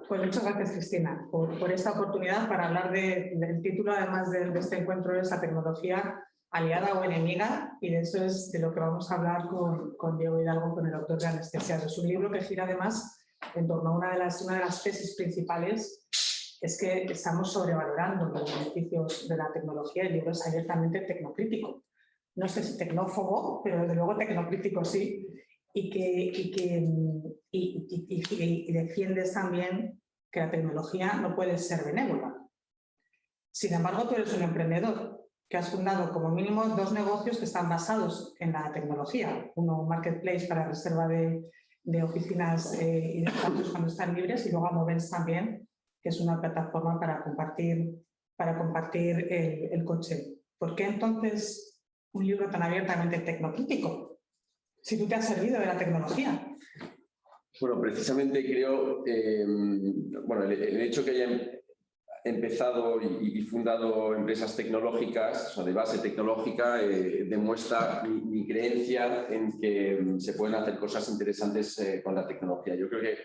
Pues muchas gracias, Cristina, por esta oportunidad para hablar del título, además de este encuentro, es la tecnología aliada o enemiga, y de eso es de lo que vamos a hablar con Diego Hidalgo, con el autor de Anestesiados. Es un libro que gira además en torno a una de las tesis principales, es que estamos sobrevalorando los beneficios de la tecnología. El libro es abiertamente tecnocrítico. No sé si tecnófobo, pero desde luego tecnocrítico sí, y defiendes también que la tecnología no puede ser benévola. Sin embargo, tú eres un emprendedor que has fundado como mínimo 2 negocios que están basados en la tecnología. Uno, un marketplace para reserva de oficinas y de espacios cuando están libres, y luego Amovens también, que es una plataforma para compartir el coche. ¿Por qué entonces un libro tan abiertamente tecnocrítico, si tú te has servido de la tecnología? Bueno, precisamente creo, el hecho que haya empezado y fundado empresas tecnológicas, o sea, de base tecnológica, demuestra mi creencia en que se pueden hacer cosas interesantes con la tecnología. Yo creo que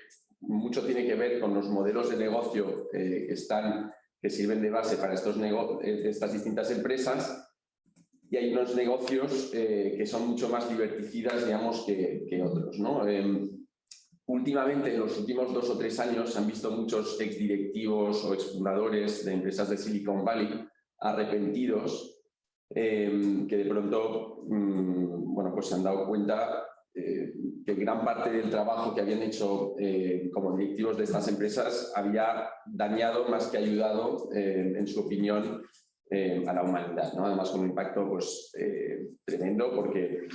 mucho tiene que ver con los modelos de negocio que sirven de base para estas distintas empresas. Y hay unos negocios que son mucho más liberticidas, digamos, que otros, ¿no? Últimamente, en los últimos 2 o 3 años, se han visto muchos exdirectivos o exfundadores de empresas de Silicon Valley arrepentidos, que de pronto pues se han dado cuenta que gran parte del trabajo que habían hecho como directivos de estas empresas había dañado más que ayudado, en su opinión, a la humanidad, ¿no? Además, con un impacto pues, tremendo, porque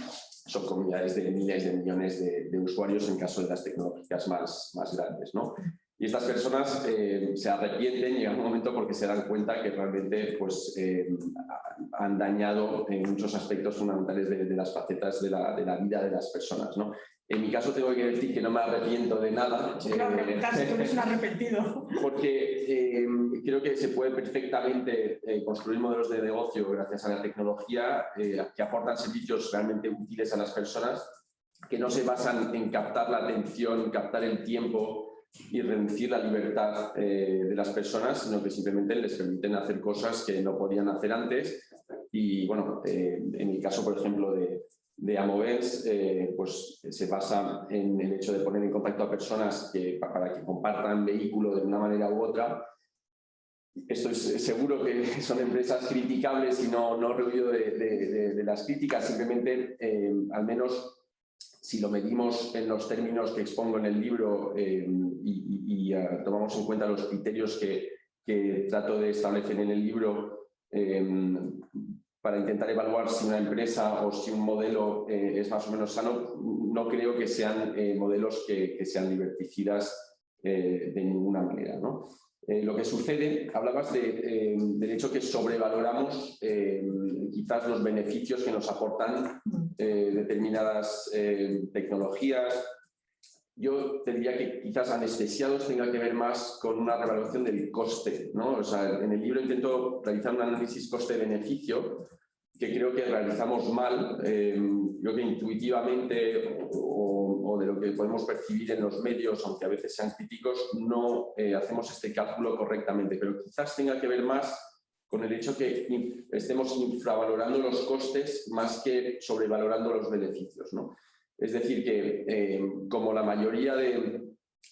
son comunidades de miles de millones de usuarios en caso de las tecnológicas más grandes, ¿no? Y estas personas se arrepienten, llega un momento porque se dan cuenta que realmente pues, han dañado en muchos aspectos fundamentales de las facetas de la vida de las personas, ¿no? En mi caso tengo que decir que no me arrepiento de nada. Claro, preguntarse, tú eres un arrepentido. Porque creo que se puede perfectamente construir modelos de negocio gracias a la tecnología que aportan servicios realmente útiles a las personas, que no se basan en captar la atención, captar el tiempo y reducir la libertad de las personas, sino que simplemente les permiten hacer cosas que no podían hacer antes. Y bueno, en el caso, por ejemplo, de Amovens, pues se basa en el hecho de poner en contacto a personas para que compartan vehículo de una manera u otra. Esto es seguro que son empresas criticables y no rehuyo de las críticas, simplemente al menos si lo medimos en los términos que expongo en el libro y tomamos en cuenta los criterios que trato de establecer en el libro, para intentar evaluar si una empresa o si un modelo es más o menos sano, no creo que sean modelos que sean liberticidas de ninguna manera, ¿no? Lo que sucede, hablabas del hecho que sobrevaloramos quizás los beneficios que nos aportan determinadas tecnologías. Yo te diría que quizás Anestesiados tenga que ver más con una revaluación del coste, ¿no? O sea, en el libro intento realizar un análisis coste-beneficio que creo que realizamos mal. Creo que intuitivamente o de lo que podemos percibir en los medios, aunque a veces sean críticos, no hacemos este cálculo correctamente, pero quizás tenga que ver más con el hecho que estemos infravalorando los costes más que sobrevalorando los beneficios, ¿no? Es decir, que como la mayoría de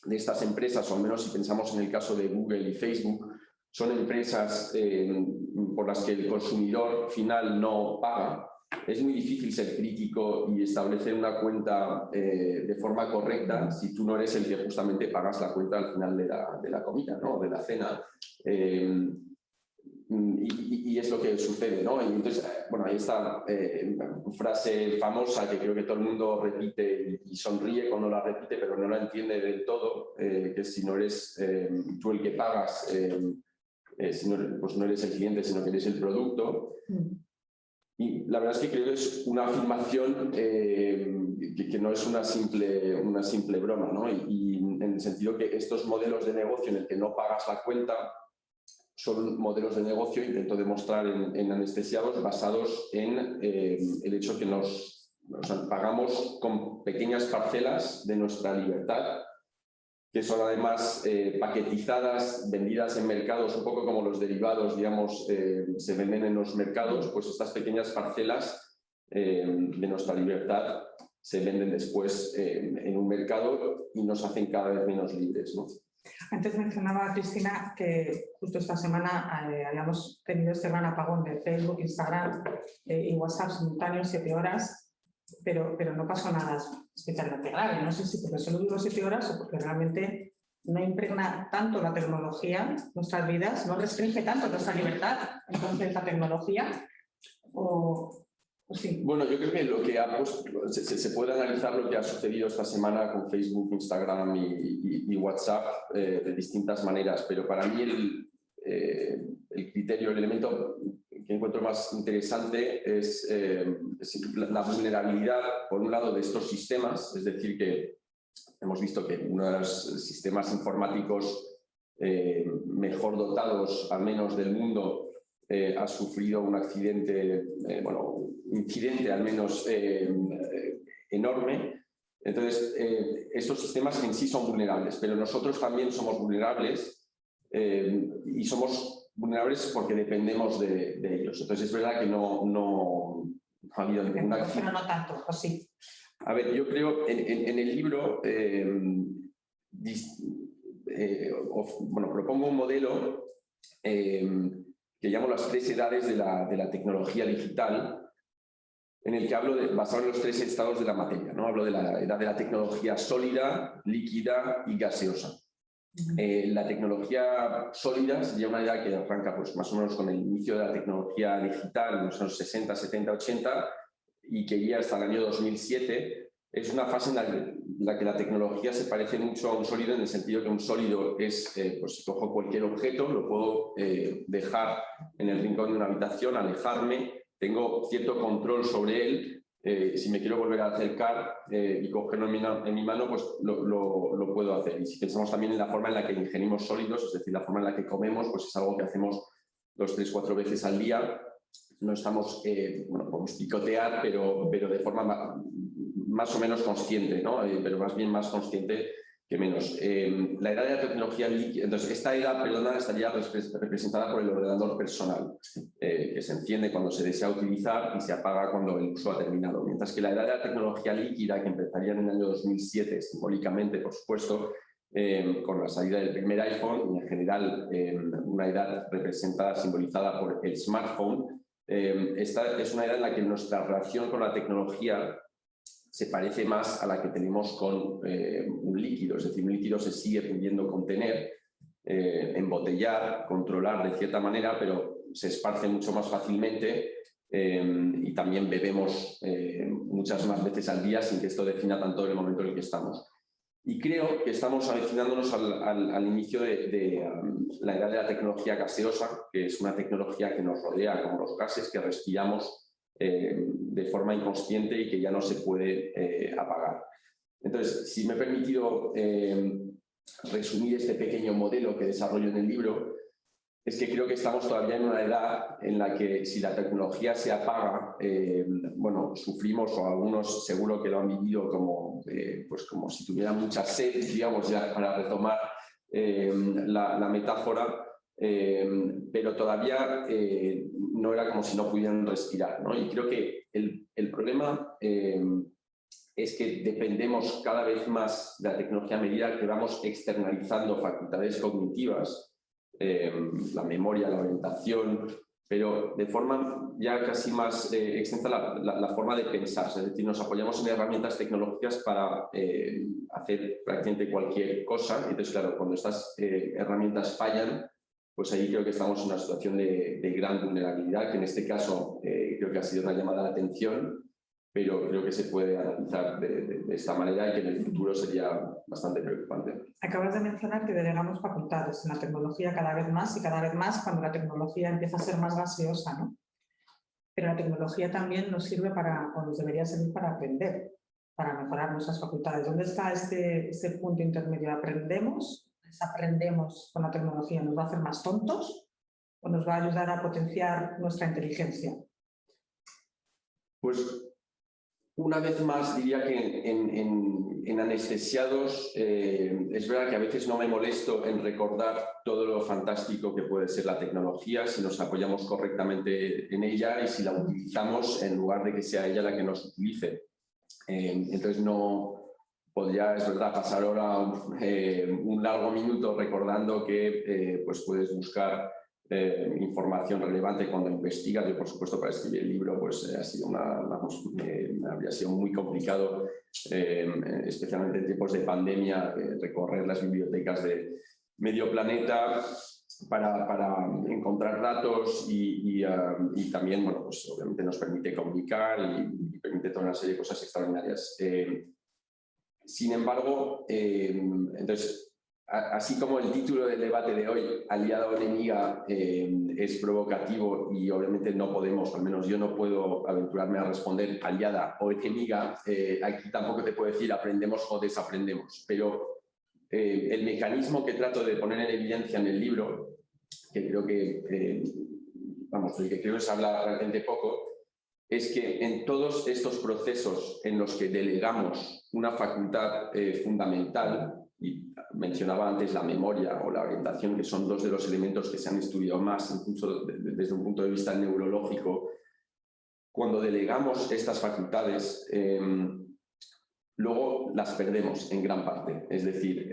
estas empresas, o al menos si pensamos en el caso de Google y Facebook, son empresas por las que el consumidor final no paga, es muy difícil ser crítico y establecer una cuenta de forma correcta si tú no eres el que justamente pagas la cuenta al final de la comida, ¿no? De la cena. Y es lo que sucede, ¿no? Y entonces, bueno, ahí está frase famosa que creo que todo el mundo repite y sonríe cuando la repite, pero no la entiende del todo, que si no eres tú el que pagas, pues no eres el cliente, sino que eres el producto. Y la verdad es que creo que es una afirmación que no es una simple broma, ¿no? Y en el sentido que estos modelos de negocio en el que no pagas la cuenta son modelos de negocio, intento demostrar en Anestesiados, basados en el hecho que pagamos con pequeñas parcelas de nuestra libertad que son además paquetizadas, vendidas en mercados, un poco como los derivados, digamos, se venden en los mercados, pues estas pequeñas parcelas de nuestra libertad se venden después en un mercado y nos hacen cada vez menos libres, ¿no? Antes mencionaba Cristina que justo esta semana habíamos tenido este gran apagón de Facebook, Instagram y WhatsApp simultáneos, 7 horas, pero no pasó nada especialmente grave. No sé si porque solo duró 7 horas o porque realmente no impregna tanto la tecnología nuestras vidas, no restringe tanto nuestra libertad, entonces la tecnología o sí. Bueno, yo creo que lo que se puede analizar lo que ha sucedido esta semana con Facebook, Instagram y WhatsApp de distintas maneras, pero para mí el criterio, el elemento que encuentro más interesante es la vulnerabilidad, por un lado, de estos sistemas, es decir, que hemos visto que uno de los sistemas informáticos mejor dotados, al menos del mundo, ha sufrido un accidente, incidente al menos enorme. Entonces, estos sistemas en sí son vulnerables, pero nosotros también somos vulnerables y somos vulnerables porque dependemos de ellos. Entonces, es verdad que no ha habido ningún accidente. Pero no tanto, ¿o sí? A ver, yo creo, en el libro propongo un modelo que llamo las 3 edades de la tecnología digital, en el que hablo basado en los 3 estados de la materia, ¿no? Hablo de la edad de la tecnología sólida, líquida y gaseosa. La tecnología sólida sería una edad que arranca pues, más o menos con el inicio de la tecnología digital en los años 60, 70, 80 y que iría hasta el año 2007. Es una fase en la que la tecnología se parece mucho a un sólido, en el sentido que un sólido es, pues si cojo cualquier objeto, lo puedo dejar en el rincón de una habitación, alejarme, tengo cierto control sobre él. Si me quiero volver a acercar y cogerlo en mi mano, pues lo puedo hacer. Y si pensamos también en la forma en la que ingerimos sólidos, es decir, la forma en la que comemos, pues es algo que hacemos 2, 3, 4 veces al día. No estamos, podemos picotear, pero de forma más o menos consciente, ¿no? Pero más bien más consciente que menos. La edad de la tecnología líquida, entonces esta edad, estaría representada por el ordenador personal, que se enciende cuando se desea utilizar y se apaga cuando el uso ha terminado. Mientras que la edad de la tecnología líquida, que empezaría en el año 2007, simbólicamente, por supuesto, con la salida del primer iPhone, y en general una edad representada, simbolizada por el smartphone, esta es una edad en la que nuestra relación con la tecnología se parece más a la que tenemos con un líquido. Es decir, un líquido se sigue pudiendo contener, embotellar, controlar de cierta manera, pero se esparce mucho más fácilmente y también bebemos muchas más veces al día sin que esto defina tanto el momento en el que estamos. Y creo que estamos aventurándonos al inicio de la edad de la tecnología gaseosa, que es una tecnología que nos rodea como los gases que respiramos de forma inconsciente y que ya no se puede apagar. Entonces, si me he permitido resumir este pequeño modelo que desarrollo en el libro, es que creo que estamos todavía en una edad en la que si la tecnología se apaga, sufrimos, o algunos seguro que lo han vivido como si tuvieran mucha sed, digamos, ya para retomar la metáfora, pero todavía no era como si no pudieran respirar, ¿no? Y creo que el problema es que dependemos cada vez más de la tecnología a medida que vamos externalizando facultades cognitivas, la memoria, la orientación, pero de forma ya casi más extensa la forma de pensar. Es decir, nos apoyamos en herramientas tecnológicas para hacer prácticamente cualquier cosa. Entonces, claro, cuando estas herramientas fallan, pues ahí creo que estamos en una situación de gran vulnerabilidad, que en este caso creo que ha sido una llamada de atención, pero creo que se puede analizar de esta manera y que en el futuro sería bastante preocupante. Acabas de mencionar que delegamos facultades en la tecnología cada vez más y cada vez más cuando la tecnología empieza a ser más gaseosa, ¿no? Pero la tecnología también nos sirve o nos debería servir para aprender, para mejorar nuestras facultades. ¿Dónde está ese punto intermedio? ¿Aprendemos con la tecnología? ¿Nos va a hacer más tontos o nos va a ayudar a potenciar nuestra inteligencia? Pues una vez más diría que en anestesiados, es verdad que a veces no me molesto en recordar todo lo fantástico que puede ser la tecnología si nos apoyamos correctamente en ella y si la utilizamos en lugar de que sea ella la que nos utilice. Entonces no podría, es verdad, pasar ahora un largo minuto recordando que pues puedes buscar información relevante cuando investigas. Yo, por supuesto, para escribir el libro pues ha sido habría sido muy complicado, especialmente en tiempos de pandemia, recorrer las bibliotecas de medio planeta para encontrar datos y también, bueno, pues obviamente nos permite comunicar y permite toda una serie de cosas extraordinarias. Sin embargo, entonces, así como el título del debate de hoy, aliada o enemiga, es provocativo y obviamente no podemos, al menos yo no puedo aventurarme a responder aliada o enemiga, aquí tampoco te puedo decir aprendemos o desaprendemos, pero el mecanismo que trato de poner en evidencia en el libro, que creo que, vamos, el que creo es hablar realmente poco, es que en todos estos procesos en los que delegamos una facultad fundamental, y mencionaba antes la memoria o la orientación, que son dos de los elementos que se han estudiado más, incluso desde un punto de vista neurológico, cuando delegamos estas facultades, luego las perdemos en gran parte. Es decir,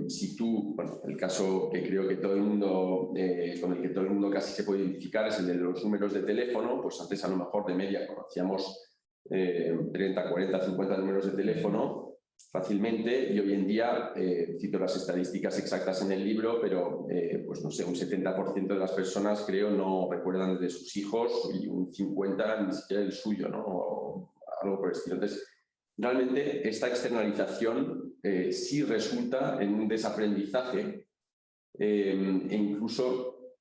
si tú, bueno, el caso que creo que todo el mundo, con el que todo el mundo casi se puede identificar es el de los números de teléfono, pues antes a lo mejor de media conocíamos 30, 40, 50 números de teléfono fácilmente y hoy en día, cito las estadísticas exactas en el libro, pero pues no sé, un 70% de las personas creo no recuerdan de sus hijos y un 50% ni siquiera el suyo, ¿no? O algo por el estilo. Entonces, realmente esta externalización sí resulta en un desaprendizaje e incluso,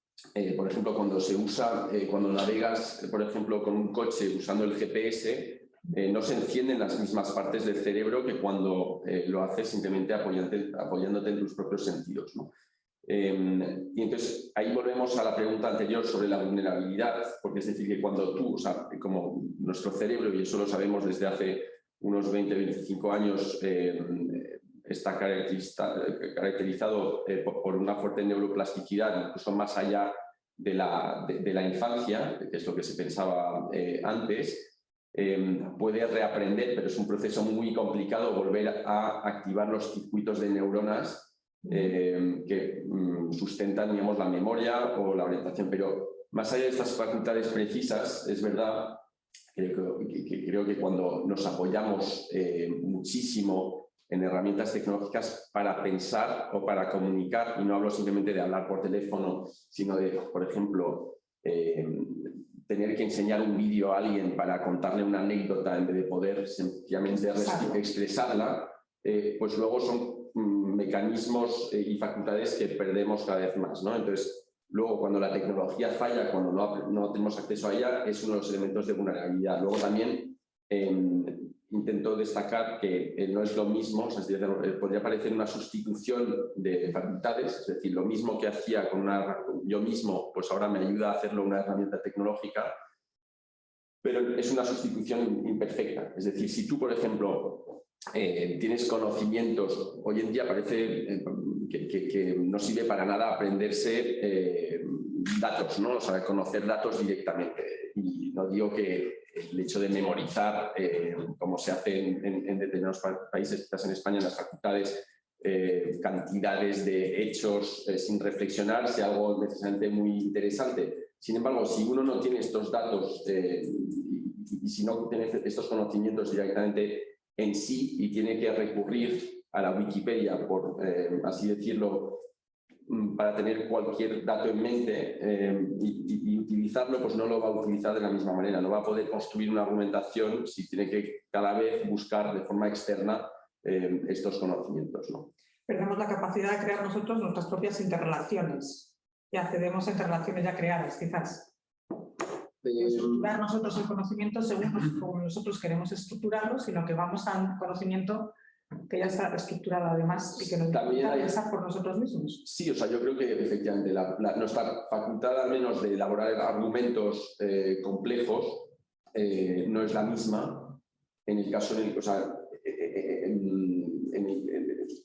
por ejemplo, cuando se usa, cuando navegas, por ejemplo, con un coche usando el GPS, no se encienden las mismas partes del cerebro que cuando lo haces simplemente apoyándote en tus propios sentidos, ¿no? Y entonces ahí volvemos a la pregunta anterior sobre la vulnerabilidad, porque es decir, que cuando tú, o sea, como nuestro cerebro, y eso lo sabemos desde hace unos 20-25 años, está caracterizado por una fuerte neuroplasticidad, incluso más allá de la infancia, que es lo que se pensaba antes, puede reaprender, pero es un proceso muy complicado volver a activar los circuitos de neuronas que sustentan, digamos, la memoria o la orientación. Pero más allá de estas facultades precisas, es verdad que creo que cuando nos apoyamos muchísimo en herramientas tecnológicas para pensar o para comunicar, y no hablo simplemente de hablar por teléfono, sino de, por ejemplo, tener que enseñar un vídeo a alguien para contarle una anécdota en vez de poder sencillamente expresarla, pues luego son mecanismos y facultades que perdemos cada vez más, ¿no? Entonces, luego cuando la tecnología falla, cuando no tenemos acceso a ella, es uno de los elementos de vulnerabilidad. Luego también intento destacar que no es lo mismo, o sea, podría parecer una sustitución de facultades, es decir, lo mismo que hacía yo mismo, pues ahora me ayuda a hacerlo una herramienta tecnológica, pero es una sustitución imperfecta. Es decir, si tú, por ejemplo, tienes conocimientos, hoy en día parece que no sirve para nada aprenderse datos, ¿no? O sea, conocer datos directamente. Y no digo que el hecho de memorizar, como se hace en determinados países, quizás en España, en las facultades, cantidades de hechos sin reflexionar, sea algo necesariamente muy interesante. Sin embargo, si uno no tiene estos datos y si no tiene estos conocimientos directamente en sí y tiene que recurrir a la Wikipedia, por así decirlo, para tener cualquier dato en mente y utilizarlo, pues no lo va a utilizar de la misma manera, no va a poder construir una argumentación si tiene que cada vez buscar de forma externa estos conocimientos, ¿no? Perdemos la capacidad de crear nosotros nuestras propias interrelaciones y accedemos a interrelaciones ya creadas, quizás. Estructurar nosotros el conocimiento según como nosotros queremos estructurarlo, sino que vamos a un conocimiento que ya está estructurado además y que nos permite pensar por nosotros mismos. Sí, o sea, yo creo que efectivamente nuestra facultad, al menos de elaborar argumentos complejos, no es la misma en el caso, en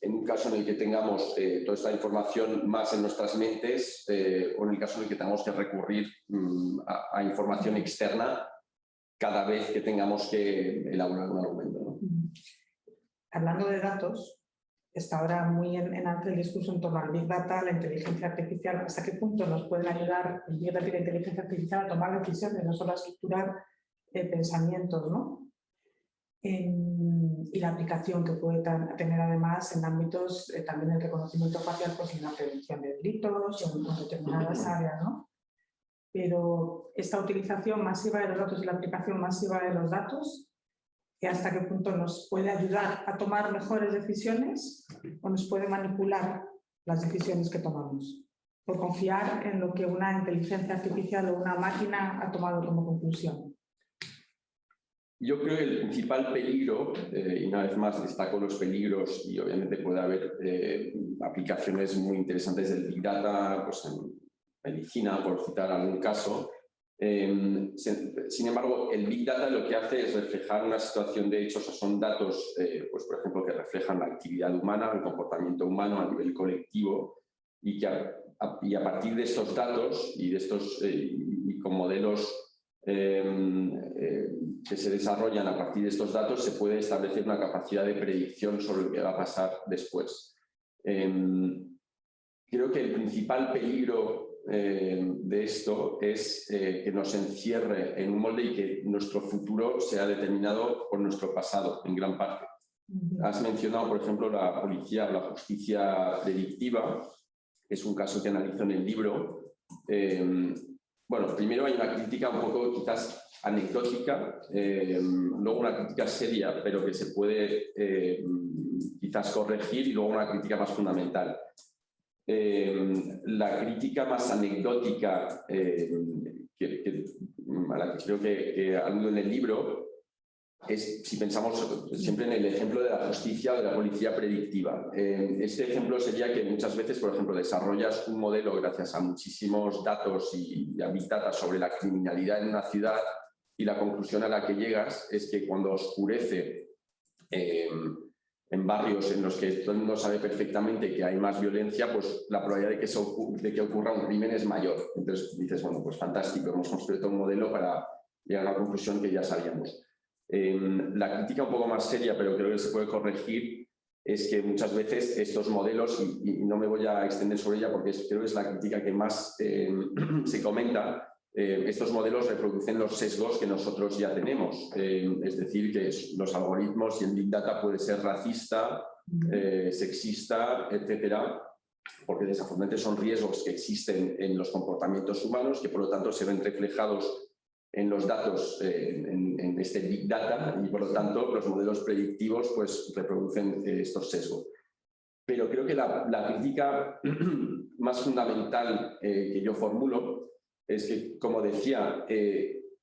en un caso en el que tengamos toda esta información más en nuestras mentes o en el caso en el que tengamos que recurrir a información externa cada vez que tengamos que elaborar un argumento, ¿no? Hablando de datos, está ahora muy en alto el discurso en torno al Big Data, la inteligencia artificial. ¿Hasta qué punto nos pueden ayudar el Big Data y la inteligencia artificial a tomar decisiones, no solo a estructurar pensamientos, ¿no? Y la aplicación que puede tener además en ámbitos también el reconocimiento facial, pues en la prevención de delitos o en determinadas áreas, ¿no? Pero esta utilización masiva de los datos y la aplicación masiva de los datos, ¿hasta qué punto nos puede ayudar a tomar mejores decisiones o nos puede manipular las decisiones que tomamos? Por confiar en lo que una inteligencia artificial o una máquina ha tomado como conclusión. Yo creo que el principal peligro, y una vez más destaco los peligros y obviamente puede haber aplicaciones muy interesantes del Big Data, pues en medicina, por citar algún caso. Sin embargo, el Big Data lo que hace es reflejar una situación de hechos, o son datos, pues por ejemplo, que reflejan la actividad humana, el comportamiento humano a nivel colectivo y a partir de estos datos y de estos y con modelos que se desarrollan a partir de estos datos se puede establecer una capacidad de predicción sobre lo que va a pasar después. Creo que el principal peligro de esto es que nos encierre en un molde y que nuestro futuro sea determinado por nuestro pasado, en gran parte. Has mencionado, por ejemplo, la policía o la justicia predictiva, que es un caso que analizo en el libro. Bueno, primero hay una crítica un poco quizás anecdótica, luego una crítica seria, pero que se puede quizás corregir, y luego una crítica más fundamental. La crítica más anecdótica a la que creo que aludo en el libro es, si pensamos siempre en el ejemplo de la justicia o de la policía predictiva. Este ejemplo sería que muchas veces, por ejemplo, desarrollas un modelo gracias a muchísimos datos y a Big Data sobre la criminalidad en una ciudad, y la conclusión a la que llegas es que cuando oscurece en barrios en los que todo el mundo sabe perfectamente que hay más violencia, pues la probabilidad de que ocurra un crimen es mayor. Entonces dices, bueno, pues fantástico, hemos construido un modelo para llegar a la conclusión que ya sabíamos. La crítica un poco más seria, pero creo que se puede corregir, es que muchas veces estos modelos, y no me voy a extender sobre ella porque creo que es la crítica que más se comenta, estos modelos reproducen los sesgos que nosotros ya tenemos. Es decir, que los algoritmos y el Big Data puede ser racista, sexista, etcétera, porque desafortunadamente son riesgos que existen en los comportamientos humanos, que por lo tanto se ven reflejados en los datos, en este Big Data, y por lo tanto los modelos predictivos pues reproducen estos sesgos. Pero creo que la crítica más fundamental que yo formulo es que, como decía,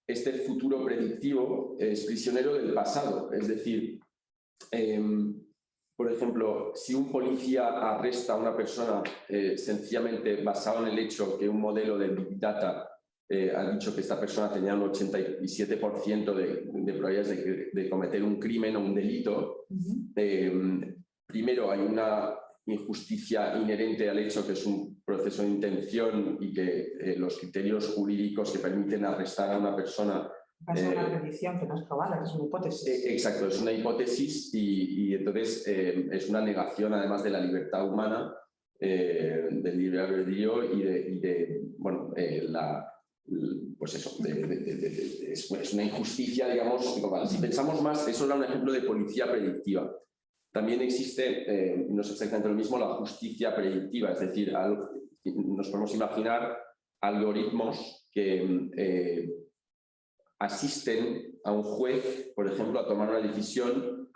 este futuro predictivo es prisionero del pasado. Es decir, por ejemplo, si un policía arresta a una persona sencillamente basado en el hecho que un modelo de Big Data ha dicho que esta persona tenía un 87% de probabilidades de cometer un crimen o un delito, primero hay una injusticia inherente al hecho que es un proceso de intención y que los criterios jurídicos que permiten arrestar a una persona... Es una predicción que no es probable, es una hipótesis. Exacto, es una hipótesis y entonces es una negación además de la libertad humana, del libre albedrío y de bueno, pues eso, es una injusticia, digamos, global. Si pensamos más, eso era un ejemplo de policía predictiva. También existe, no es exactamente lo mismo, la justicia predictiva, es decir, nos podemos imaginar algoritmos que asisten a un juez, por ejemplo, a tomar una decisión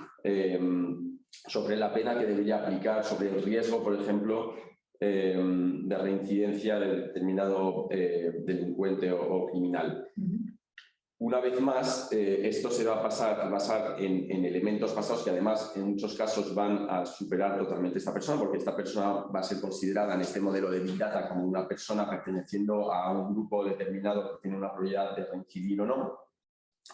sobre la pena que debería aplicar, sobre el riesgo, por ejemplo, de reincidencia de determinado delincuente o criminal. Una vez más, esto se va a basar en elementos pasados que además en muchos casos van a superar totalmente a esta persona, porque esta persona va a ser considerada en este modelo de Big Data como una persona perteneciendo a un grupo determinado que tiene una probabilidad de reincidir o no.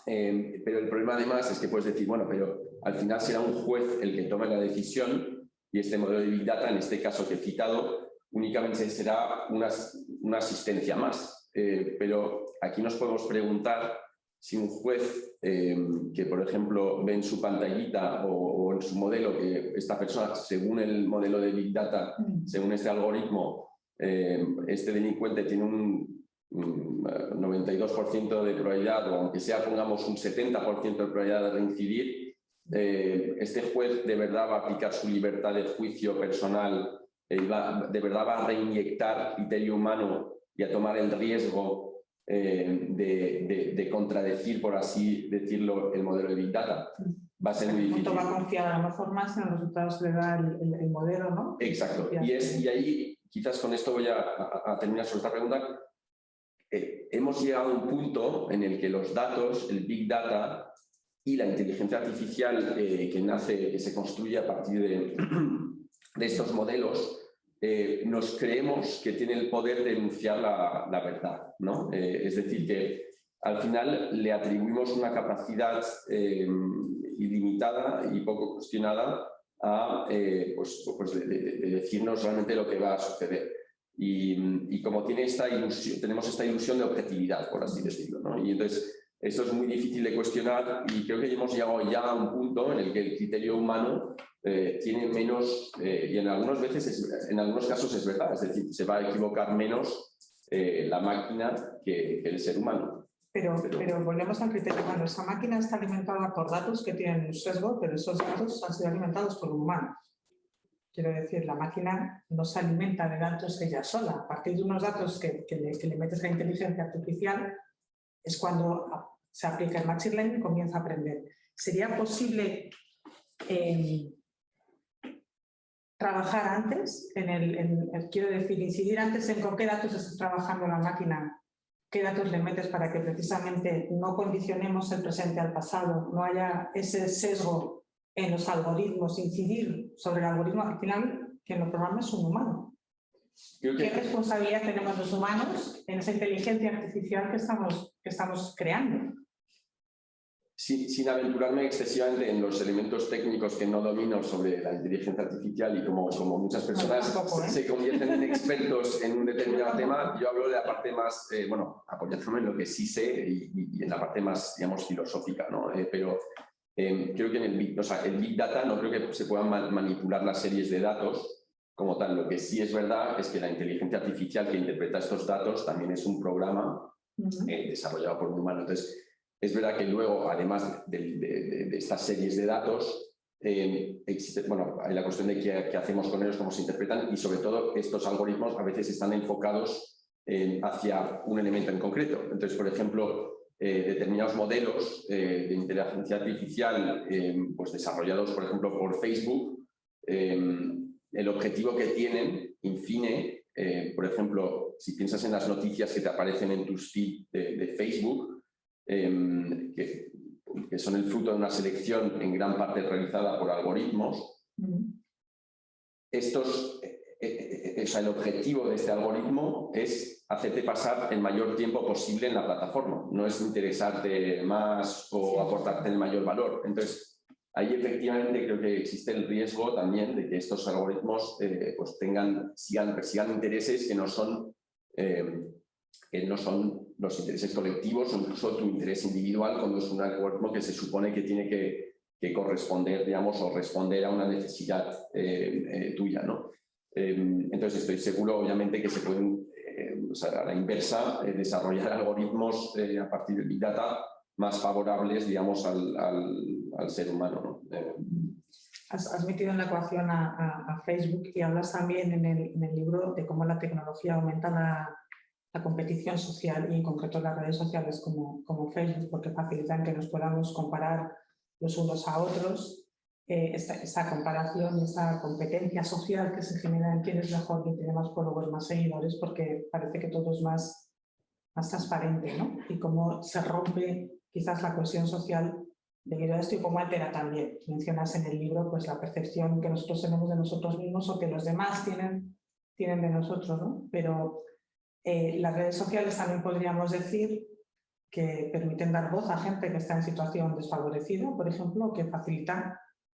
Pero el problema además es que puedes decir, bueno, pero al final será un juez el que tome la decisión y este modelo de Big Data, en este caso que he citado, únicamente será una asistencia más. Pero aquí nos podemos preguntar si un juez que, por ejemplo, ve en su pantallita o en su modelo que esta persona, según el modelo de Big Data, según este algoritmo, este delincuente tiene un 92% de probabilidad, o aunque sea pongamos un 70% de probabilidad de reincidir, este juez de verdad va a aplicar su libertad de juicio personal, de verdad va a reinyectar criterio humano y a tomar el riesgo de contradecir, por así decirlo, el modelo de Big Data. Va a ser muy difícil. Va a confiar a lo mejor más en los resultados que le da el modelo, ¿no? Exacto. Y ahí, quizás con esto voy a terminar sobre esta pregunta. Hemos llegado a un punto en el que los datos, el Big Data y la inteligencia artificial que se construye a partir de estos modelos, nos creemos que tiene el poder de enunciar la verdad, ¿no? Es decir, que al final le atribuimos una capacidad ilimitada y poco cuestionada a de decirnos realmente lo que va a suceder. Y como tenemos esta ilusión de objetividad, por así decirlo, ¿no? Y entonces esto es muy difícil de cuestionar y creo que hemos llegado ya a un punto en el que el criterio humano tiene menos, y en algunos casos es verdad, es decir, se va a equivocar menos la máquina que el ser humano. Pero volvemos al criterio humano. Esa máquina está alimentada por datos que tienen un sesgo, pero esos datos han sido alimentados por un humano. Quiero decir, la máquina no se alimenta de datos ella sola. A partir de unos datos que le metes a la inteligencia artificial es cuando se aplica el machine learning y comienza a aprender. ¿Sería posible trabajar antes? Quiero decir, incidir antes en con qué datos estás trabajando la máquina, qué datos le metes para que precisamente no condicionemos el presente al pasado, no haya ese sesgo en los algoritmos, incidir sobre el algoritmo. Al final, quien lo programa es un humano. ¿Qué responsabilidad tenemos los humanos en esa inteligencia artificial que estamos creando? Sin aventurarme excesivamente en los elementos técnicos que no domino sobre la inteligencia artificial y como muchas personas se convierten en expertos en un determinado tema, yo hablo de la parte más, apoyándome en lo que sí sé y en la parte más, digamos, filosófica, ¿no? Pero creo que el Big Data no creo que se puedan manipular las series de datos como tal. Lo que sí es verdad es que la inteligencia artificial que interpreta estos datos también es un programa desarrollado por un humano. Entonces, es verdad que luego, además de estas series de datos, existe, hay la cuestión de qué hacemos con ellos, cómo se interpretan y sobre todo estos algoritmos a veces están enfocados hacia un elemento en concreto. Entonces, por ejemplo, determinados modelos de inteligencia artificial desarrollados, por ejemplo, por Facebook, el objetivo que tienen, in fine, por ejemplo, si piensas en las noticias que te aparecen en tus feed de Facebook, que son el fruto de una selección en gran parte realizada por algoritmos, el objetivo de este algoritmo es hacerte pasar el mayor tiempo posible en la plataforma, no es interesarte más o aportarte el mayor valor. Entonces, ahí efectivamente creo que existe el riesgo también de que estos algoritmos persigan intereses que no son los intereses colectivos o incluso tu interés individual, cuando es un algoritmo que se supone que tiene que corresponder, digamos, o responder a una necesidad tuya, ¿no? Entonces estoy seguro, obviamente, que se pueden, a la inversa, desarrollar algoritmos a partir de Big Data más favorables, digamos, al ser humano, ¿no? Has metido en la ecuación a Facebook y hablas también en el libro de cómo la tecnología aumenta la competición social y en concreto las redes sociales como Facebook, porque facilitan que nos podamos comparar los unos a otros. Esta comparación y esta competencia social que se genera en quién es mejor, quién tiene más followers, más seguidores, porque parece que todo es más transparente, ¿no? Y cómo se rompe quizás la cohesión social debido a esto y cómo altera también. Mencionas en el libro pues, la percepción que nosotros tenemos de nosotros mismos o que los demás tienen de nosotros, ¿no? Pero las redes sociales también podríamos decir que permiten dar voz a gente que está en situación desfavorecida, por ejemplo, que facilitan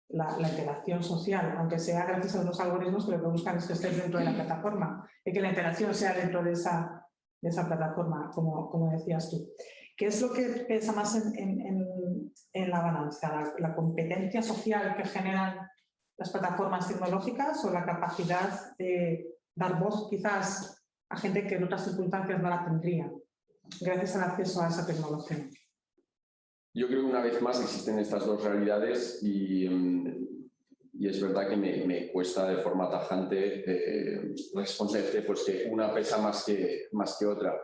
la interacción social, aunque sea gracias a unos algoritmos que lo que buscan es que estés dentro de la plataforma y que la interacción sea dentro de esa plataforma, como decías tú. ¿Qué es lo que pesa más en la balanza? ¿La competencia social que generan las plataformas tecnológicas o la capacidad de dar voz quizás a gente que en otras circunstancias no la tendría gracias al acceso a esa tecnología? Yo creo que una vez más existen estas dos realidades y es verdad que me cuesta de forma tajante responderte pues que una pesa más que otra.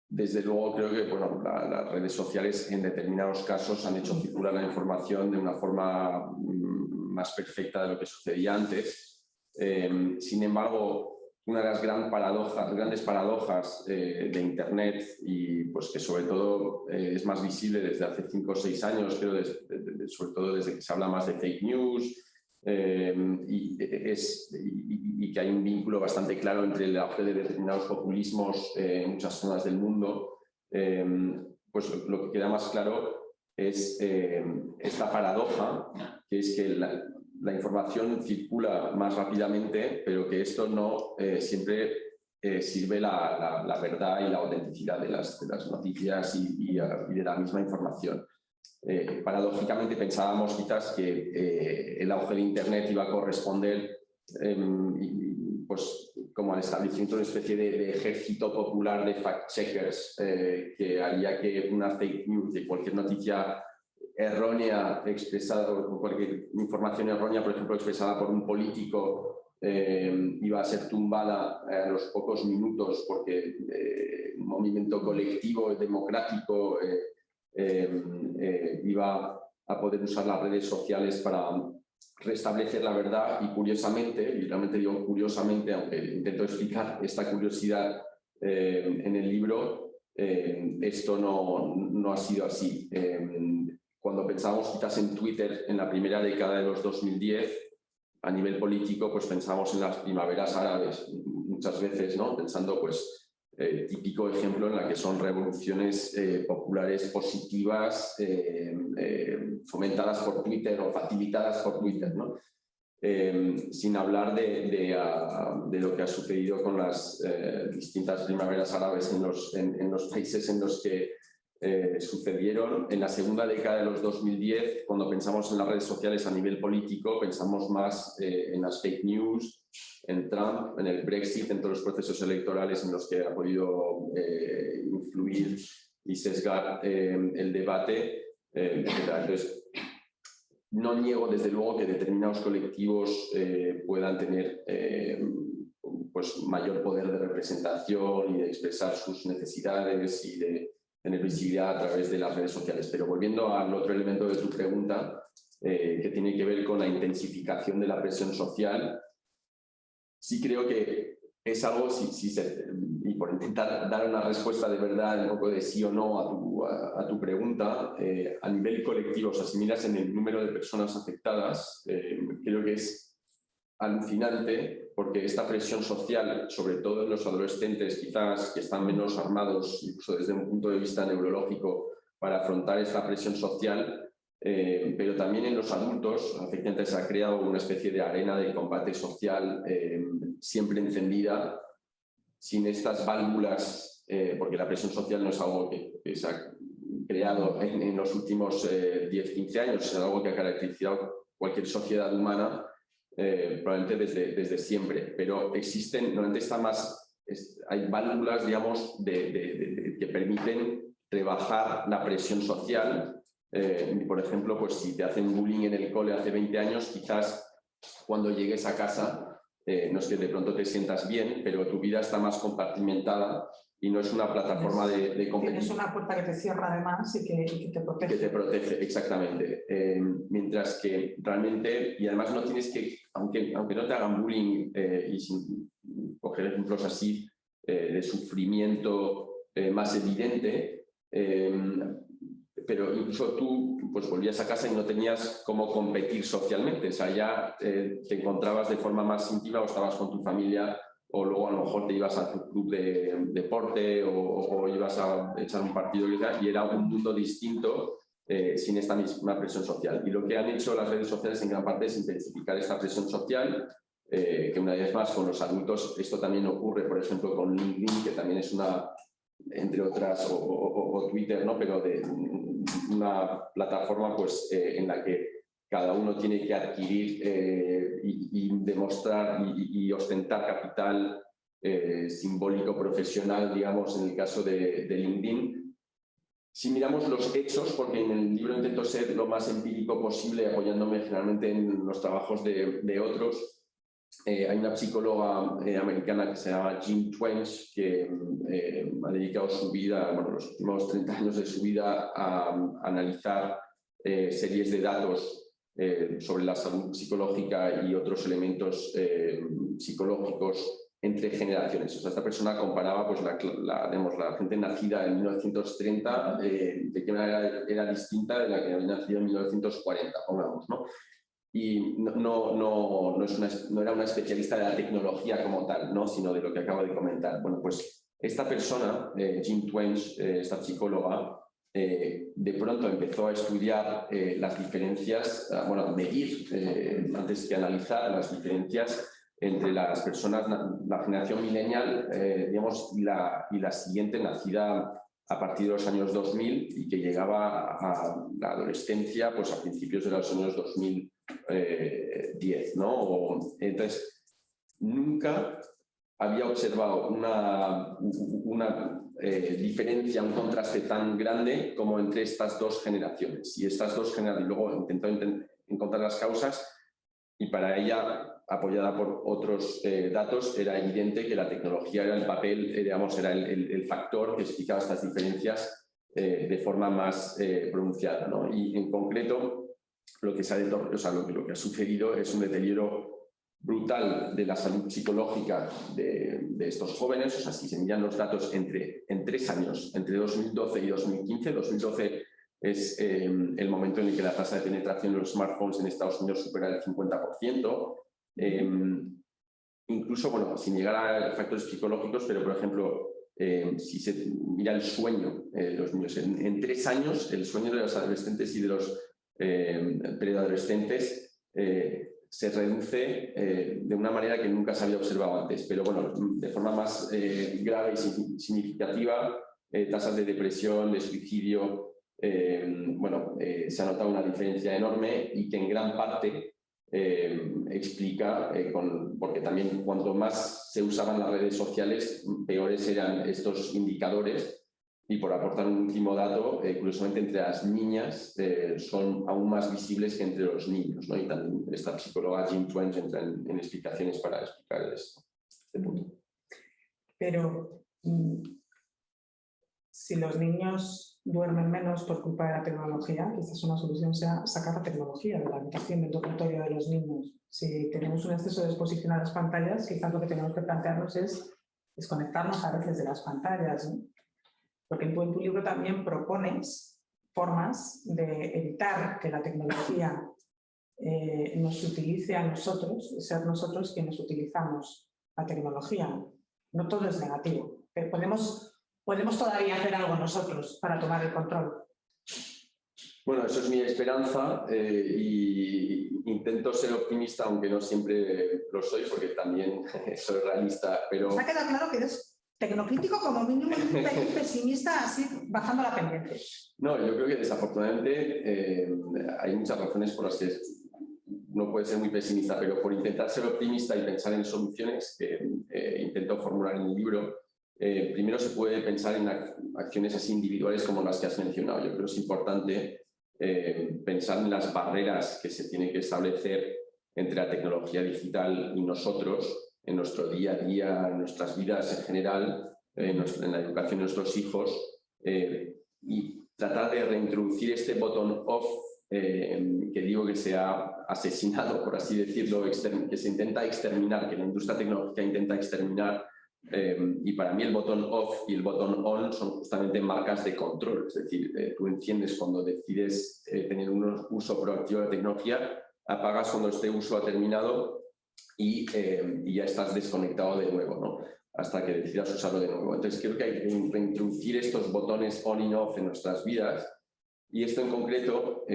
Desde luego creo que bueno, las redes sociales en determinados casos han hecho circular la información de una forma más perfecta de lo que sucedía antes. Sin embargo, una de las grandes paradojas de Internet y pues que sobre todo es más visible desde hace 5 o 6 años, creo, sobre todo desde que se habla más de fake news y que hay un vínculo bastante claro entre el auge de determinados populismos en muchas zonas del mundo, pues lo que queda más claro es esta paradoja, que es que la información circula más rápidamente, pero que esto no siempre sirve la verdad y la autenticidad de las noticias y de la misma información. Paradójicamente pensábamos quizás que el auge de Internet iba a corresponder pues, como al establecimiento de una especie de ejército popular de fact-checkers que haría que una fake news de cualquier noticia errónea expresada, o cualquier información errónea, por ejemplo, expresada por un político, iba a ser tumbada a los pocos minutos porque un movimiento colectivo democrático iba a poder usar las redes sociales para restablecer la verdad. Y curiosamente, y realmente digo curiosamente, aunque intento explicar esta curiosidad en el libro, esto no ha sido así. Cuando pensamos quizás en Twitter en la primera década de los 2010, a nivel político, pues pensamos en las primaveras árabes muchas veces, ¿no? Pensando, pues, típico ejemplo en la que son revoluciones populares positivas fomentadas por Twitter o facilitadas por Twitter, ¿no? Sin hablar de lo que ha sucedido con las distintas primaveras árabes en los países en los que sucedieron. En la segunda década de los 2010, cuando pensamos en las redes sociales a nivel político, pensamos más en las fake news, en Trump, en el Brexit, en todos los procesos electorales en los que ha podido influir y sesgar el debate, etc. Entonces, no niego desde luego que determinados colectivos puedan tener pues mayor poder de representación y de expresar sus necesidades y de tener visibilidad a través de las redes sociales. Pero volviendo al otro elemento de tu pregunta, que tiene que ver con la intensificación de la presión social, sí creo que es algo, y por intentar dar una respuesta de verdad, un poco de sí o no a tu pregunta, a nivel colectivo, o sea, si miras en el número de personas afectadas, creo que es alucinante, porque esta presión social, sobre todo en los adolescentes quizás que están menos armados, incluso desde un punto de vista neurológico, para afrontar esta presión social, pero también en los adultos, efectivamente se ha creado una especie de arena de combate social siempre encendida, sin estas válvulas, porque la presión social no es algo que se ha creado en los últimos 10-15 años, es algo que ha caracterizado cualquier sociedad humana, probablemente desde siempre, pero existen, normalmente está más, hay válvulas, digamos, que permiten rebajar la presión social. Por ejemplo, pues si te hacen bullying en el cole hace 20 años, quizás cuando llegues a casa, no es que de pronto te sientas bien, pero tu vida está más compartimentada y no es una plataforma de competición. Tienes una puerta que te cierra además y que te protege. Que te protege, exactamente. Mientras que realmente, y además no tienes que, aunque no te hagan bullying, y sin coger ejemplos así de sufrimiento más evidente, pero incluso tú pues volvías a casa y no tenías cómo competir socialmente, o sea, ya te encontrabas de forma más íntima o estabas con tu familia, o luego a lo mejor te ibas a tu club de deporte o ibas a echar un partido y era un mundo distinto sin esta misma presión social. Y lo que han hecho las redes sociales en gran parte es intensificar esta presión social, que una vez más con los adultos esto también ocurre, por ejemplo, con LinkedIn, que también es una, entre otras, o Twitter, ¿no? Pero de una plataforma pues, en la que cada uno tiene que adquirir y demostrar y ostentar capital simbólico profesional, digamos, en el caso de LinkedIn. Si miramos los hechos, porque en el libro intento ser lo más empírico posible, apoyándome generalmente en los trabajos de otros, hay una psicóloga americana que se llama Jean Twenge, que ha dedicado su vida, bueno, los últimos 30 años de su vida a analizar series de datos sobre la salud psicológica y otros elementos psicológicos entre generaciones. O sea, esta persona comparaba pues, la gente nacida en 1930 de qué manera era distinta de la que había nacido en 1940, pongamos, ¿no? Y no era una especialista de la tecnología como tal, ¿no? Sino de lo que acabo de comentar. Bueno, pues esta persona, Jean Twenge, esta psicóloga, de pronto empezó a estudiar las diferencias, bueno, a medir, antes que analizar las diferencias entre las personas, la generación millennial, digamos, y la siguiente, nacida a partir de los años 2000 y que llegaba a la adolescencia pues, a principios de los años 2010, ¿no? Entonces, nunca había observado una diferencia, un contraste tan grande como entre estas dos generaciones. Y estas dos generaciones, luego intentó encontrar las causas y para ella, apoyada por otros datos, era evidente que la tecnología era el papel, digamos, era el factor que explicaba estas diferencias de forma más pronunciada, ¿no? Y en concreto, lo que ha sucedido es un deterioro brutal de la salud psicológica de estos jóvenes. O sea, si se miran los datos en 3 años, entre 2012 y 2015, 2012 es el momento en el que la tasa de penetración de los smartphones en Estados Unidos supera el 50%. Incluso, bueno, sin llegar a factores psicológicos, pero por ejemplo, si se mira el sueño de los niños, en 3 años el sueño de los adolescentes y de los preadolescentes se reduce de una manera que nunca se había observado antes, pero bueno, de forma más grave y significativa, tasas de depresión, de suicidio, bueno, se ha notado una diferencia enorme y que en gran parte explica, porque también cuanto más se usaban las redes sociales, peores eran estos indicadores. Y por aportar un último dato, curiosamente entre las niñas son aún más visibles que entre los niños, ¿no? Y también esta psicóloga Jean Twenge entra en explicaciones para explicar este punto. Pero si los niños duermen menos por culpa de la tecnología, quizás una solución sea sacar la tecnología de la habitación del dormitorio de los niños. Si tenemos un exceso de exposición a las pantallas, quizás lo que tenemos que plantearnos es desconectarnos a veces de las pantallas, ¿no? Porque en tu libro también propones formas de evitar que la tecnología nos utilice a nosotros, ser nosotros quienes utilizamos la tecnología. No todo es negativo, pero podemos todavía hacer algo nosotros para tomar el control. Bueno, eso es mi esperanza y intento ser optimista, aunque no siempre lo soy, porque también soy realista. Pero nos ha quedado claro que eres tecnocrítico como mínimo y pesimista, así bajando la pendiente. No, yo creo que desafortunadamente hay muchas razones por las que no puede ser muy pesimista, pero por intentar ser optimista y pensar en soluciones que intento formular en el libro, primero se puede pensar en acciones así individuales como las que has mencionado. Yo creo que es importante pensar en las barreras que se tienen que establecer entre la tecnología digital y nosotros, en nuestro día a día, en nuestras vidas en general, en la educación de nuestros hijos, y tratar de reintroducir este botón off que digo que se ha asesinado, por así decirlo, que se intenta exterminar, que la industria tecnológica intenta exterminar. Y para mí el botón off y el botón on son justamente marcas de control. Es decir, tú enciendes cuando decides tener un uso proactivo de la tecnología, apagas cuando este uso ha terminado y ya estás desconectado de nuevo, ¿no? Hasta que decidas usarlo de nuevo. Entonces creo que hay que reintroducir estos botones on y off en nuestras vidas Y esto en concreto,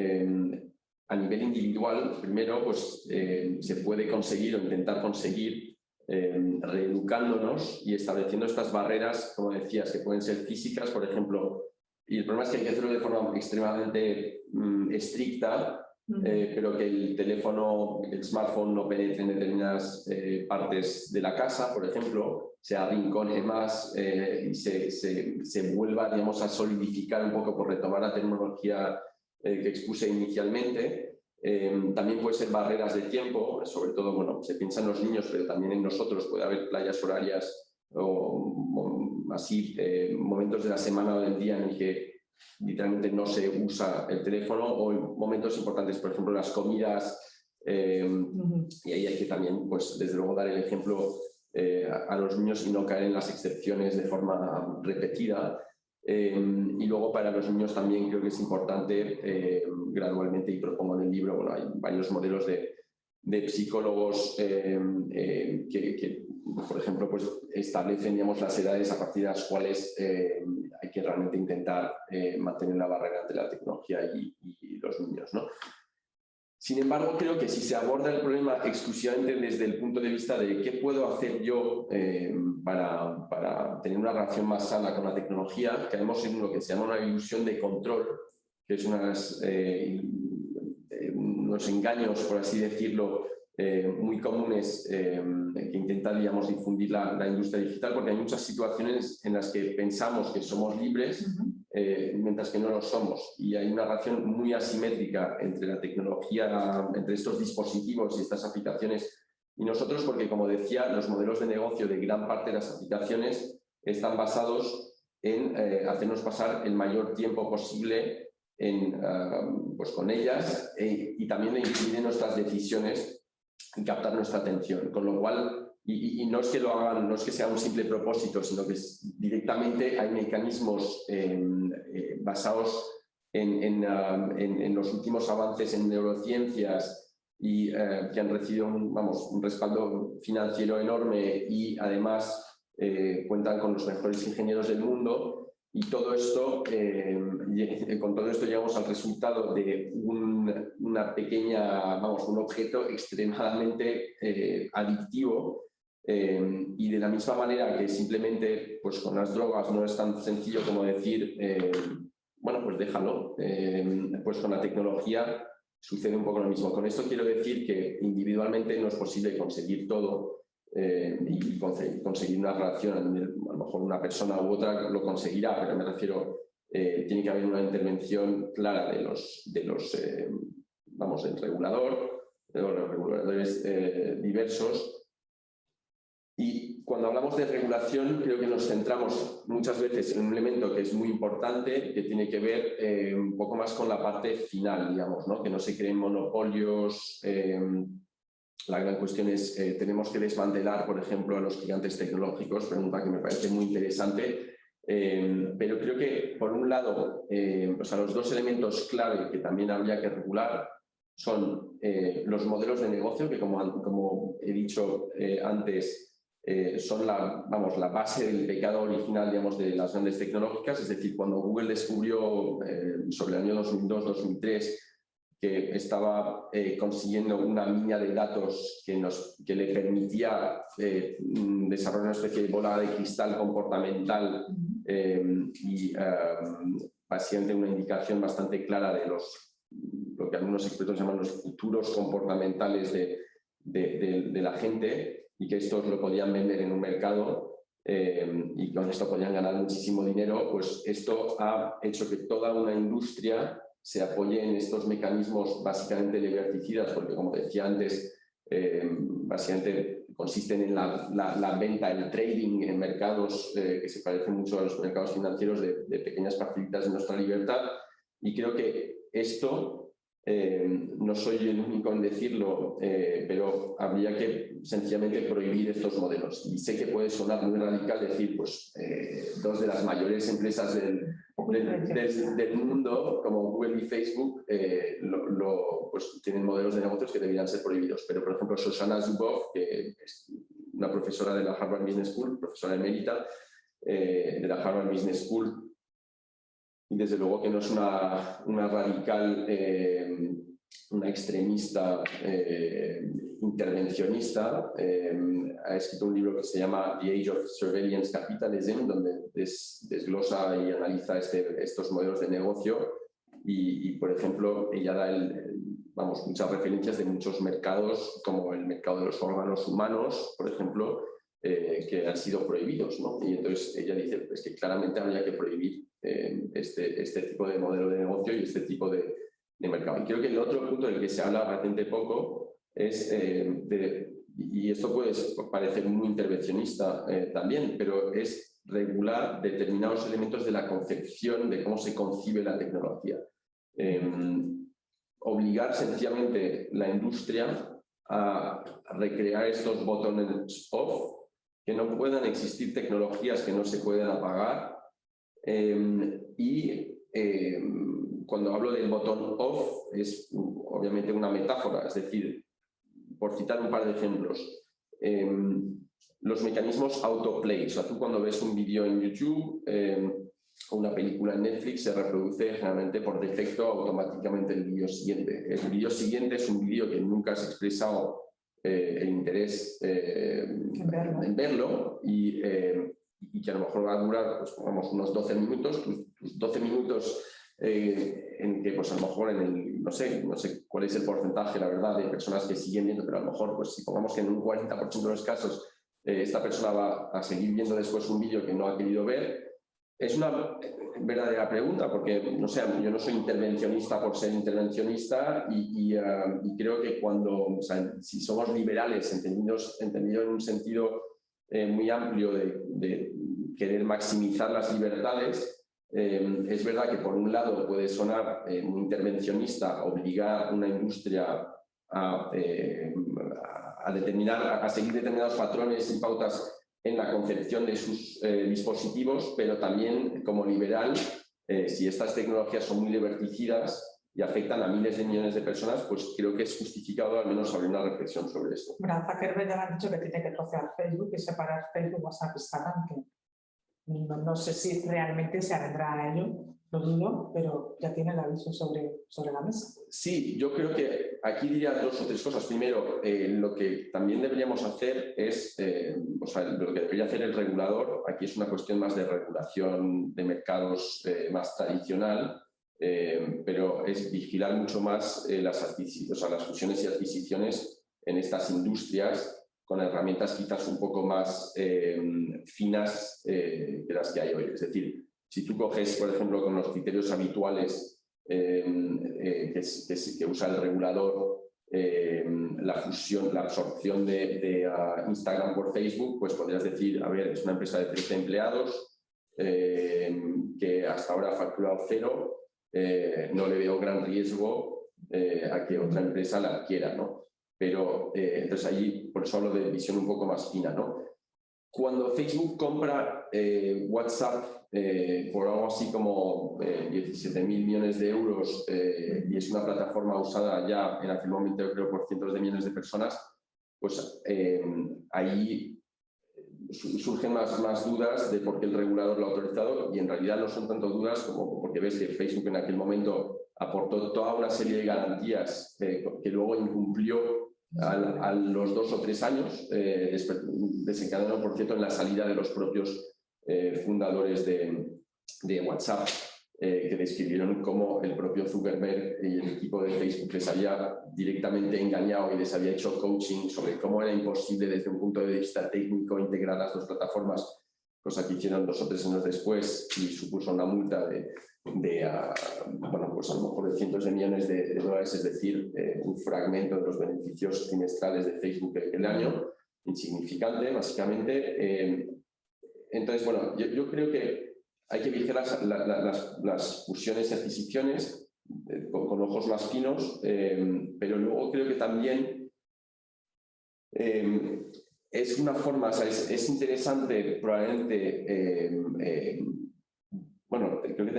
a nivel individual, primero, pues se puede conseguir o intentar conseguir reeducándonos y estableciendo estas barreras, como decías, que pueden ser físicas, por ejemplo, y el problema es que hay que hacerlo de forma extremadamente estricta, pero que el teléfono, el smartphone no penetre en determinadas partes de la casa, por ejemplo, se arrincone más y se vuelva, digamos, a solidificar un poco por retomar la tecnología que expuse inicialmente. También puede ser barreras de tiempo, sobre todo, bueno, se piensa en los niños, pero también en nosotros puede haber playas horarias o así, momentos de la semana o del día en el que literalmente no se usa el teléfono, o momentos importantes, por ejemplo, las comidas, y ahí hay que también, pues, desde luego, dar el ejemplo a los niños y no caer en las excepciones de forma repetida. Y luego para los niños también creo que es importante gradualmente, y propongo en el libro, bueno, hay varios modelos de psicólogos que, por ejemplo, pues establecen, digamos, las edades a partir de las cuales hay que realmente intentar mantener la barrera entre la tecnología y los niños, ¿no? Sin embargo, creo que si se aborda el problema exclusivamente desde el punto de vista de qué puedo hacer yo para tener una relación más sana con la tecnología, caemos en lo que se llama una ilusión de control, que es unos engaños, por así decirlo, muy comunes que intentan, digamos, difundir la industria digital, porque hay muchas situaciones en las que pensamos que somos libres, mientras que no lo somos, y hay una relación muy asimétrica entre la tecnología, entre estos dispositivos y estas aplicaciones y nosotros, porque, como decía, los modelos de negocio de gran parte de las aplicaciones están basados en hacernos pasar el mayor tiempo posible pues con ellas, y también de influir en nuestras decisiones y captar nuestra atención, con lo cual, y no es que lo hagan, no es que sea un simple propósito, sino que directamente hay mecanismos basados en los últimos avances en neurociencias y que han recibido un respaldo financiero enorme, y además cuentan con los mejores ingenieros del mundo. Y todo esto, con todo esto llegamos al resultado de una pequeña, un objeto extremadamente adictivo, y de la misma manera que simplemente, pues con las drogas no es tan sencillo como decir, bueno, pues déjalo, pues con la tecnología sucede un poco lo mismo. Con esto quiero decir que individualmente no es posible conseguir todo, y conseguir una relación, a lo mejor una persona u otra lo conseguirá, pero me refiero, tiene que haber una intervención clara del regulador, de los reguladores diversos. Y cuando hablamos de regulación, creo que nos centramos muchas veces en un elemento que es muy importante, que tiene que ver un poco más con la parte final, digamos, ¿no? Que no se creen monopolios. La gran cuestión es, tenemos que desmantelar, por ejemplo, a los gigantes tecnológicos, pregunta que me parece muy interesante, pero creo que, por un lado, los dos elementos clave que también habría que regular son los modelos de negocio, que como he dicho antes, son la base del pecado original, digamos, de las grandes tecnológicas. Es decir, cuando Google descubrió sobre el año 2002-2003 que estaba consiguiendo una mina de datos que le permitía desarrollar una especie de bola de cristal comportamental, y básicamente una indicación bastante clara de lo que algunos expertos llaman los futuros comportamentales de la gente, y que estos lo podían vender en un mercado, y con esto podían ganar muchísimo dinero. Pues esto ha hecho que toda una industria se apoye en estos mecanismos básicamente liberticidas, porque, como decía antes, básicamente consisten en la venta, el trading en mercados que se parecen mucho a los mercados financieros, de pequeñas parcelitas de nuestra libertad. Y creo que esto, no soy el único en decirlo, pero habría que sencillamente prohibir estos modelos. Y sé que puede sonar muy radical decir, pues, dos de las mayores empresas del mundo, como Google y Facebook, pues tienen modelos de negocios que deberían ser prohibidos. Pero, por ejemplo, Shoshana Zuboff, que es una profesora de la Harvard Business School, profesora emérita de la Harvard Business School, y desde luego que no es una radical, una extremista intervencionista. Ha escrito un libro que se llama The Age of Surveillance Capitalism, donde desglosa y analiza estos modelos de negocio y, por ejemplo, ella da muchas referencias de muchos mercados, como el mercado de los órganos humanos, por ejemplo, que han sido prohibidos, ¿no? Y entonces ella dice pues, que claramente habría que prohibir este tipo de modelo de negocio y este tipo de mercado. Y creo que el otro punto del que se habla bastante poco es, y esto puede parecer muy intervencionista también, pero es regular determinados elementos de la concepción de cómo se concibe la tecnología. Obligar sencillamente la industria a recrear estos botones off, que no puedan existir tecnologías que no se puedan apagar. Cuando hablo del botón off es obviamente una metáfora, es decir, por citar un par de ejemplos, los mecanismos autoplay, o sea, tú cuando ves un vídeo en YouTube o una película en Netflix se reproduce generalmente por defecto automáticamente el vídeo siguiente. El vídeo siguiente es un vídeo que nunca has expresado el interés en verlo y que a lo mejor va a durar pues, unos 12 minutos, tus 12 minutos en que pues a lo mejor no sé cuál es el porcentaje, la verdad, de personas que siguen viendo, pero a lo mejor pues si pongamos que en un 40% de los casos esta persona va a seguir viendo después un vídeo que no ha querido ver. Es una verdadera pregunta, porque no sé, yo no soy intervencionista por ser intervencionista y creo que si somos liberales, entendido en un sentido muy amplio de querer maximizar las libertades, es verdad que por un lado puede sonar muy intervencionista obligar a una industria a seguir determinados patrones y pautas en la concepción de sus dispositivos, pero también como liberal, si estas tecnologías son muy liberticidas y afectan a miles de millones de personas, pues creo que es justificado al menos abrir una reflexión sobre esto. Bueno, Zuckerberg ya me ha dicho que tiene que trocear Facebook y separar Facebook, WhatsApp, Instagram, que no sé si realmente se avendrá a ello, lo dudo, pero ya tiene el aviso sobre la mesa. Sí, yo creo que aquí diría dos o tres cosas. Primero, lo que también deberíamos hacer es, lo que debería hacer el regulador, aquí es una cuestión más de regulación de mercados más tradicional, pero es vigilar mucho más las fusiones y adquisiciones en estas industrias con herramientas quizás un poco más finas de las que hay hoy. Es decir, si tú coges, por ejemplo, con los criterios habituales que usa el regulador, la absorción de Instagram por Facebook, pues podrías decir, a ver, es una empresa de 13 empleados que hasta ahora ha facturado 0, no le veo gran riesgo a que otra empresa la adquiera, ¿no? Pero entonces allí, por eso hablo de visión un poco más fina, ¿no? Cuando Facebook compra WhatsApp por algo así como 17.000 millones de euros y es una plataforma usada ya en aquel momento, yo creo, por cientos de millones de personas, pues ahí surgen más dudas de por qué el regulador lo ha autorizado, y en realidad no son tanto dudas como porque ves que Facebook en aquel momento aportó toda una serie de garantías que luego incumplió a los 2 o 3 años, desencadenando, por cierto, en la salida de los propios fundadores de WhatsApp, que describieron cómo el propio Zuckerberg y el equipo de Facebook les había directamente engañado y les había hecho coaching sobre cómo era imposible desde un punto de vista técnico integrar las dos plataformas, cosa que hicieron 2 o 3 años después y supuso una multa pues a lo mejor de cientos de millones de dólares, es decir, un fragmento de los beneficios trimestrales de Facebook el año, insignificante, básicamente. Entonces, bueno, yo creo que hay que vigilar las fusiones y adquisiciones con ojos más finos, pero luego creo que también es una forma, o sea, es interesante probablemente, creo que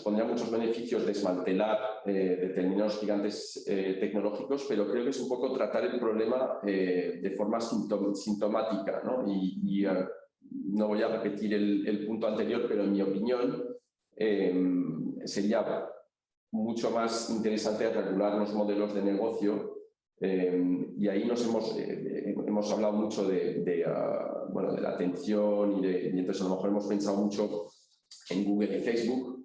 pondría muchos beneficios desmantelar determinados gigantes tecnológicos, pero creo que es un poco tratar el problema de forma sintomática, ¿no? No voy a repetir el punto anterior, pero en mi opinión, sería mucho más interesante articular los modelos de negocio y ahí hemos hablado mucho de la atención y entonces a lo mejor hemos pensado mucho en Google y Facebook.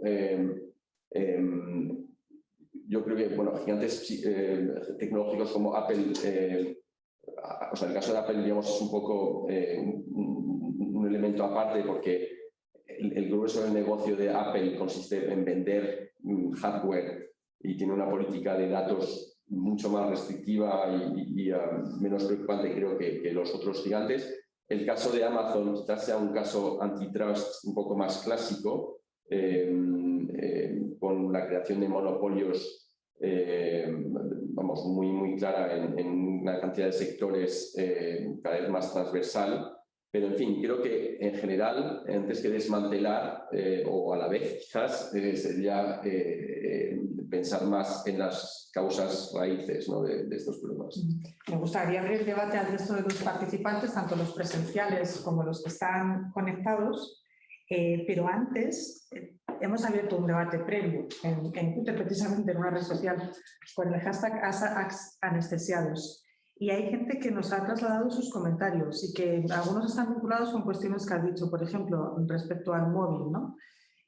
Yo creo que gigantes tecnológicos como Apple, o sea, el caso de Apple, digamos, es un poco un elemento aparte porque el grueso del negocio de Apple consiste en vender hardware y tiene una política de datos mucho más restrictiva y menos preocupante, creo, que los otros gigantes. El caso de Amazon quizás sea un caso antitrust un poco más clásico, con la creación de monopolios muy clara en una cantidad de sectores cada vez más transversal. Pero, en fin, creo que en general, antes que desmantelar, o a la vez quizás, sería pensar más en las causas raíces, ¿no?, de estos problemas. Me gustaría abrir el debate al resto de los participantes, tanto los presenciales como los que están conectados, pero antes hemos abierto un debate previo en Twitter, precisamente en una red social, con el hashtag #anestesiados. Y hay gente que nos ha trasladado sus comentarios y que algunos están vinculados con cuestiones que has dicho, por ejemplo, respecto al móvil, ¿no?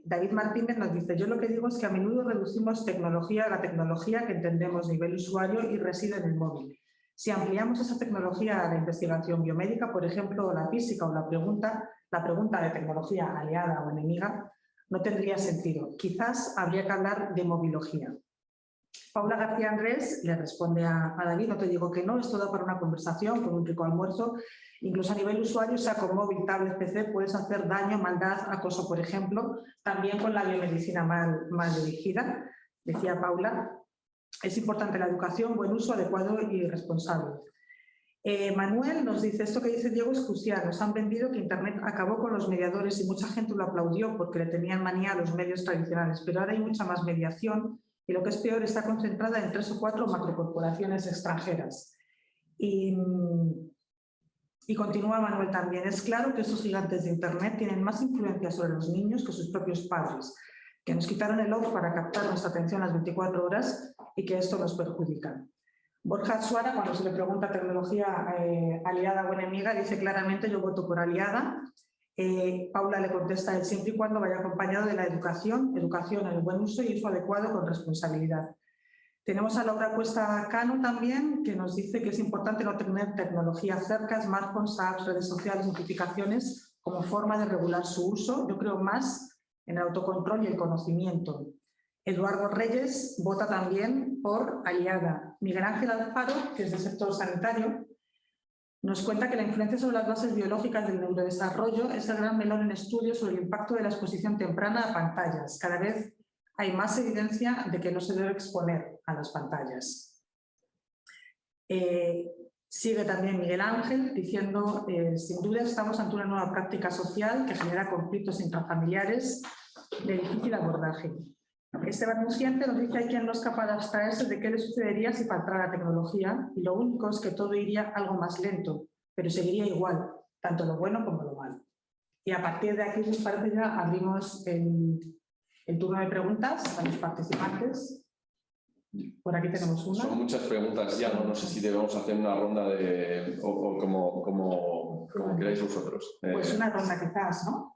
David Martínez nos dice: yo lo que digo es que a menudo reducimos la tecnología que entendemos a nivel usuario y reside en el móvil. Si ampliamos esa tecnología a la investigación biomédica, por ejemplo, la física o la pregunta de tecnología aliada o enemiga, no tendría sentido. Quizás habría que hablar de movilogía. Paula García Andrés le responde a David: no te digo que no, esto da para una conversación con un rico almuerzo. Incluso a nivel usuario, sea con móvil, tablet, PC, puedes hacer daño, maldad, acoso, por ejemplo, también con la biomedicina mal dirigida. Decía Paula, es importante la educación, buen uso, adecuado y responsable. Manuel nos dice: esto que dice Diego es crucial, nos han vendido que Internet acabó con los mediadores y mucha gente lo aplaudió porque le tenían manía a los medios tradicionales, pero ahora hay mucha más mediación y, lo que es peor, está concentrada en 3 o 4 macrocorporaciones extranjeras. Y continúa Manuel también: es claro que estos gigantes de Internet tienen más influencia sobre los niños que sus propios padres, que nos quitaron el off para captar nuestra atención las 24 horas y que esto nos perjudica. Borja Suara, cuando se le pregunta tecnología aliada o enemiga, dice claramente: yo voto por aliada. Paula le contesta: él siempre y cuando vaya acompañado de la educación en el buen uso y uso adecuado con responsabilidad. Tenemos a Laura Cuesta Cano también, que nos dice que es importante no tener tecnología cerca, smartphones, apps, redes sociales, notificaciones, como forma de regular su uso. Yo creo más en el autocontrol y el conocimiento. Eduardo Reyes vota también por aliada. Miguel Ángel Alfaro, que es del sector sanitario, nos cuenta que la influencia sobre las bases biológicas del neurodesarrollo es el gran melón en estudios sobre el impacto de la exposición temprana a pantallas. Cada vez hay más evidencia de que no se debe exponer a las pantallas. Sigue también Miguel Ángel diciendo: sin duda estamos ante una nueva práctica social que genera conflictos intrafamiliares de difícil abordaje. Esteban Musiente nos dice: hay quien no es capaz de abstraerse de qué le sucedería si faltara la tecnología, y lo único es que todo iría algo más lento, pero seguiría igual, tanto lo bueno como lo malo. Y a partir de aquí, si os parece, ya abrimos el turno de preguntas a los participantes. Por aquí tenemos una. Son muchas preguntas ya, no sé si debemos hacer una ronda o como queráis vosotros. Pues una ronda quizás, ¿no?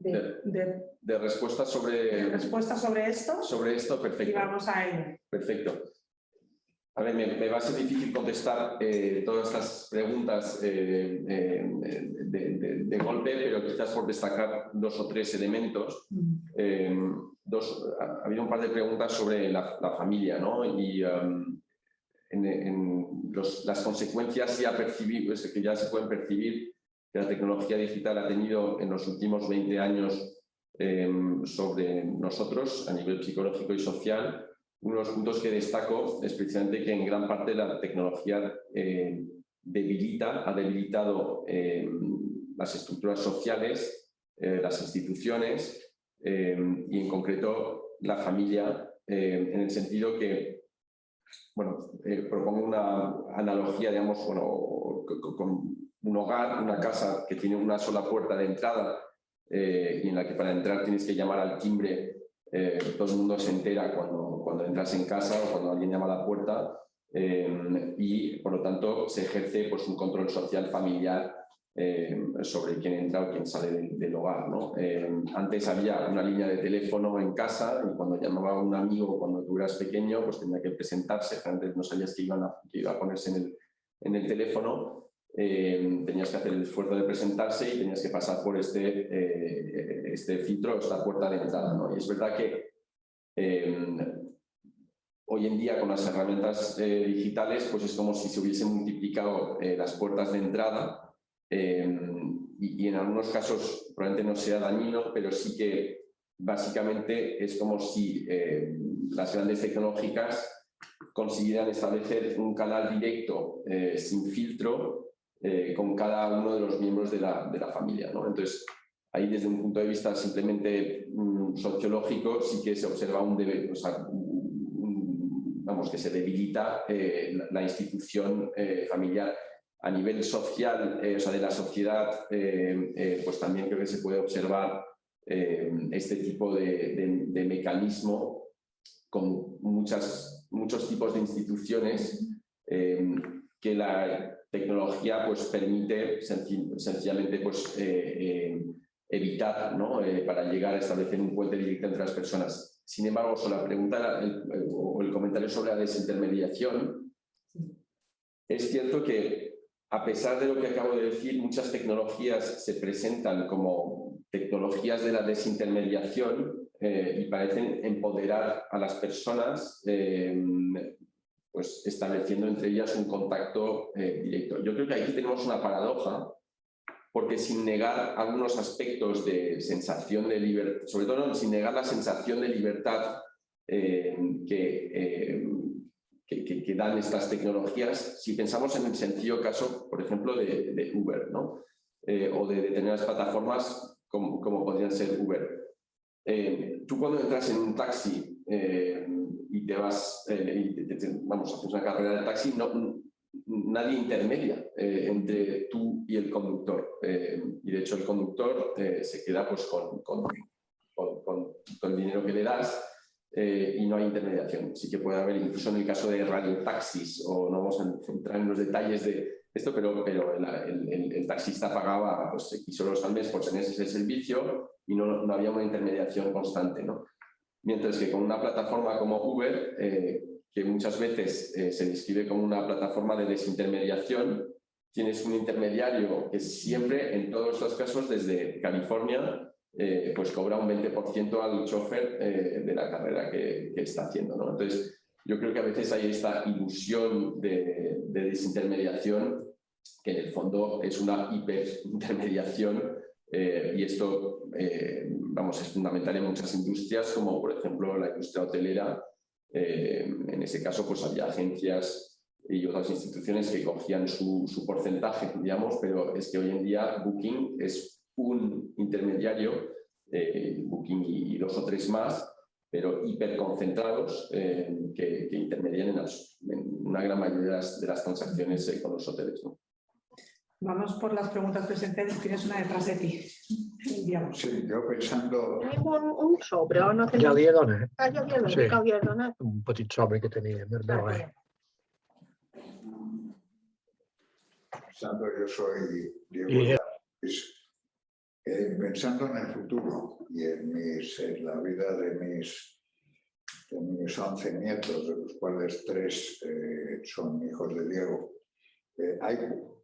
De respuestas sobre... ¿Respuestas sobre esto? Sobre esto, perfecto. Y vamos a ello. Perfecto. A ver, me va a ser difícil contestar todas estas preguntas de golpe, pero quizás por destacar 2 o 3 elementos. Ha habido un par de preguntas sobre la familia, ¿no? Y las consecuencias ya percibibles, que ya se pueden percibir, que la tecnología digital ha tenido en los últimos 20 años sobre nosotros a nivel psicológico y social. Uno de los puntos que destaco es precisamente que en gran parte la tecnología ha debilitado las estructuras sociales, las instituciones y en concreto la familia, en el sentido que, propongo una analogía, digamos, con un hogar, una casa que tiene una sola puerta de entrada y en la que para entrar tienes que llamar al timbre todo el mundo se entera cuando entras en casa o cuando alguien llama a la puerta, y por lo tanto se ejerce pues, un control social familiar sobre quién entra o quién sale del hogar, ¿no? Antes había una línea de teléfono en casa y cuando llamaba a un amigo cuando tú eras pequeño pues tenía que presentarse, antes no sabías que iba a ponerse en el teléfono. Tenías que hacer el esfuerzo de presentarse y tenías que pasar por este filtro, esta puerta de entrada, ¿no? Y es verdad que hoy en día con las herramientas digitales pues es como si se hubiesen multiplicado las puertas de entrada, y en algunos casos probablemente no sea dañino, pero sí que básicamente es como si las grandes tecnológicas consiguieran establecer un canal directo sin filtro con cada uno de los miembros de la familia, ¿no? Entonces, ahí desde un punto de vista simplemente sociológico sí que se observa que se debilita la institución familiar. A nivel social, o sea, de la sociedad, pues también creo que se puede observar este tipo de mecanismo con muchos tipos de instituciones que la tecnología pues, permite sencillamente pues, evitar, ¿no? Para llegar a establecer un puente directo entre las personas. Sin embargo, sobre la pregunta o el comentario sobre la desintermediación, es cierto que a pesar de lo que acabo de decir, muchas tecnologías se presentan como tecnologías de la desintermediación y parecen empoderar a las personas, pues estableciendo entre ellas un contacto directo. Yo creo que aquí tenemos una paradoja, porque sin negar algunos aspectos de sensación de libertad, sobre todo sin negar la sensación de libertad que dan estas tecnologías, si pensamos en el sencillo caso, por ejemplo, de Uber, ¿no? O de determinadas plataformas como podrían ser Uber. Tú cuando entras en un taxi y te vas, vamos, haces una carrera de taxi, nadie intermedia entre tú y el conductor. Y de hecho el conductor se queda pues, con el dinero que le das. Y no hay intermediación. Sí que puede haber, incluso en el caso de radiotaxis, o no vamos a entrar en los detalles de esto, pero el taxista pagaba pues, X euros al mes por tener ese servicio y no había una intermediación constante, ¿no? Mientras que con una plataforma como Uber, que muchas veces se describe como una plataforma de desintermediación, tienes un intermediario que siempre, en todos los casos, desde California, pues cobra un 20% al chofer de la carrera que está haciendo, ¿no? Entonces, yo creo que a veces hay esta ilusión de desintermediación que en el fondo es una hiperintermediación, y esto, vamos, es fundamental en muchas industrias, como por ejemplo la industria hotelera. En ese caso, pues había agencias y otras instituciones que cogían su porcentaje, digamos, pero es que hoy en día Booking es un intermediario, Booking y 2 o 3 más, pero hiperconcentrados, que intermedian en una gran mayoría de las transacciones con los hoteles, ¿no? Vamos por las preguntas presentes. Tienes una detrás de ti. Enviamos. Sí, yo pensando... Tenim un sobre o no tenim? Ja li he donat. Ah, ja li he donat, Sí. que li he donat. Un petit sobre que tenia. Ah, Pensando, yo soy Diego Y- Llanes, pensando en el futuro y en la vida de mis 11 nietos, de los cuales 3 son hijos de Diego, hay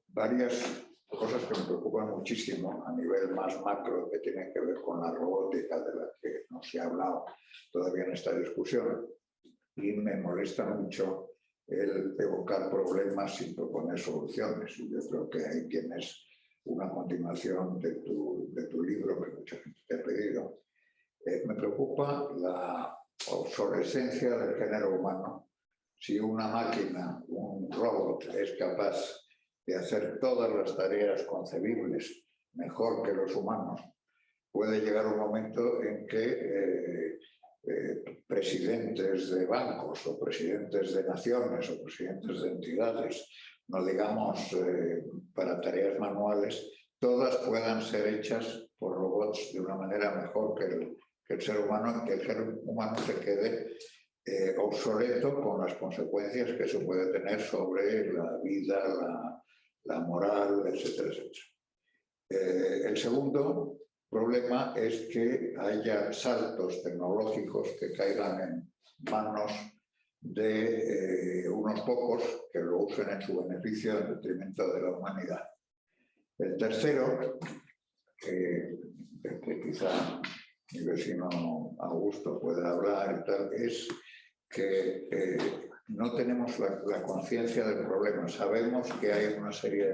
varias cosas que me preocupan muchísimo a nivel más macro, que tienen que ver con la robótica, de la que no se ha hablado todavía en esta discusión, y me molesta mucho el evocar problemas sin proponer soluciones. Y yo creo que ahí tienes una continuación de tu libro que mucha gente te ha pedido. Me preocupa la obsolescencia del género humano. Si una máquina, un robot, es capaz de hacer todas las tareas concebibles mejor que los humanos, puede llegar un momento en que presidentes de bancos o presidentes de naciones o presidentes de entidades, no digamos para tareas manuales, todas puedan ser hechas por robots de una manera mejor que el ser humano se quede obsoleto con las consecuencias que eso puede tener sobre la vida, la moral, etcétera, etcétera. El segundo problema es que haya saltos tecnológicos que caigan en manos de unos pocos que lo usen en su beneficio en detrimento de la humanidad. El tercero, que quizá mi vecino Augusto pueda hablar y tal, es que no tenemos la conciencia del problema. Sabemos que hay una serie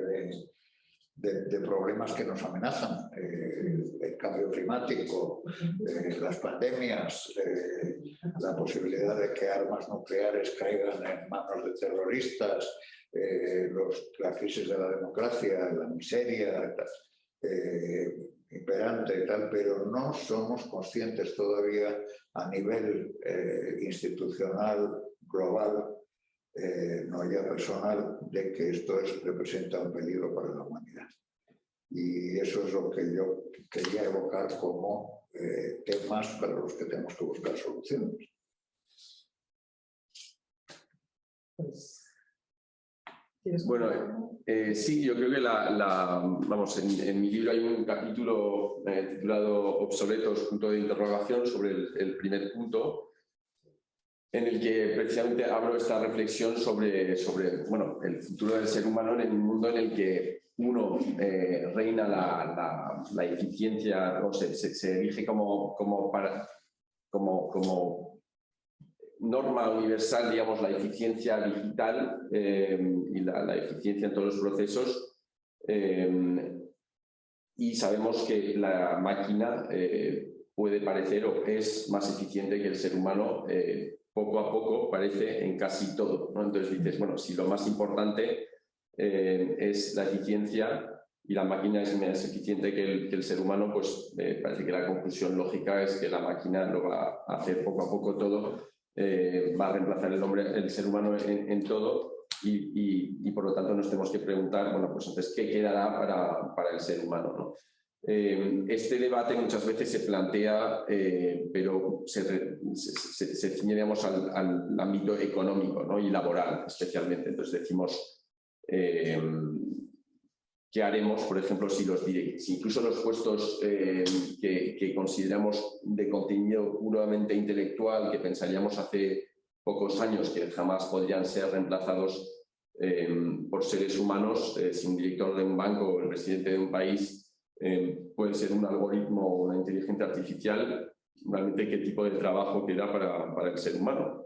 de problemas que nos amenazan, el cambio climático, las pandemias, la posibilidad de que armas nucleares caigan en manos de terroristas, la crisis de la democracia, la miseria imperante y tal, pero no somos conscientes todavía a nivel institucional, global, no ya personal, de que esto representa un peligro para la humanidad. Y eso es lo que yo quería evocar como temas para los que tenemos que buscar soluciones. Bueno, sí, yo creo que vamos, en mi libro hay un capítulo titulado Obsoletos, punto de interrogación, sobre el primer punto, en el que precisamente abro esta reflexión sobre bueno, el futuro del ser humano en un mundo en el que reina la eficiencia, no sé, se erige como norma universal, digamos, la eficiencia digital y la eficiencia en todos los procesos, y sabemos que la máquina puede parecer o es más eficiente que el ser humano poco a poco, parece, en casi todo, ¿no? Entonces dices, bueno, si lo más importante es la eficiencia y la máquina es más eficiente que el ser humano, pues parece que la conclusión lógica es que la máquina lo va a hacer poco a poco todo, va a reemplazar el ser humano en todo y por lo tanto nos tenemos que preguntar, bueno, pues entonces, ¿qué quedará para el ser humano, ¿no? Este debate muchas veces se plantea, pero se ciñe, digamos, al ámbito económico, ¿no? Y laboral especialmente. Entonces decimos, ¿qué haremos, por ejemplo, si incluso los puestos que consideramos de contenido puramente intelectual, que pensaríamos hace pocos años que jamás podrían ser reemplazados por seres humanos, si un director de un banco o el presidente de un país puede ser un algoritmo o una inteligencia artificial, realmente qué tipo de trabajo queda para el ser humano?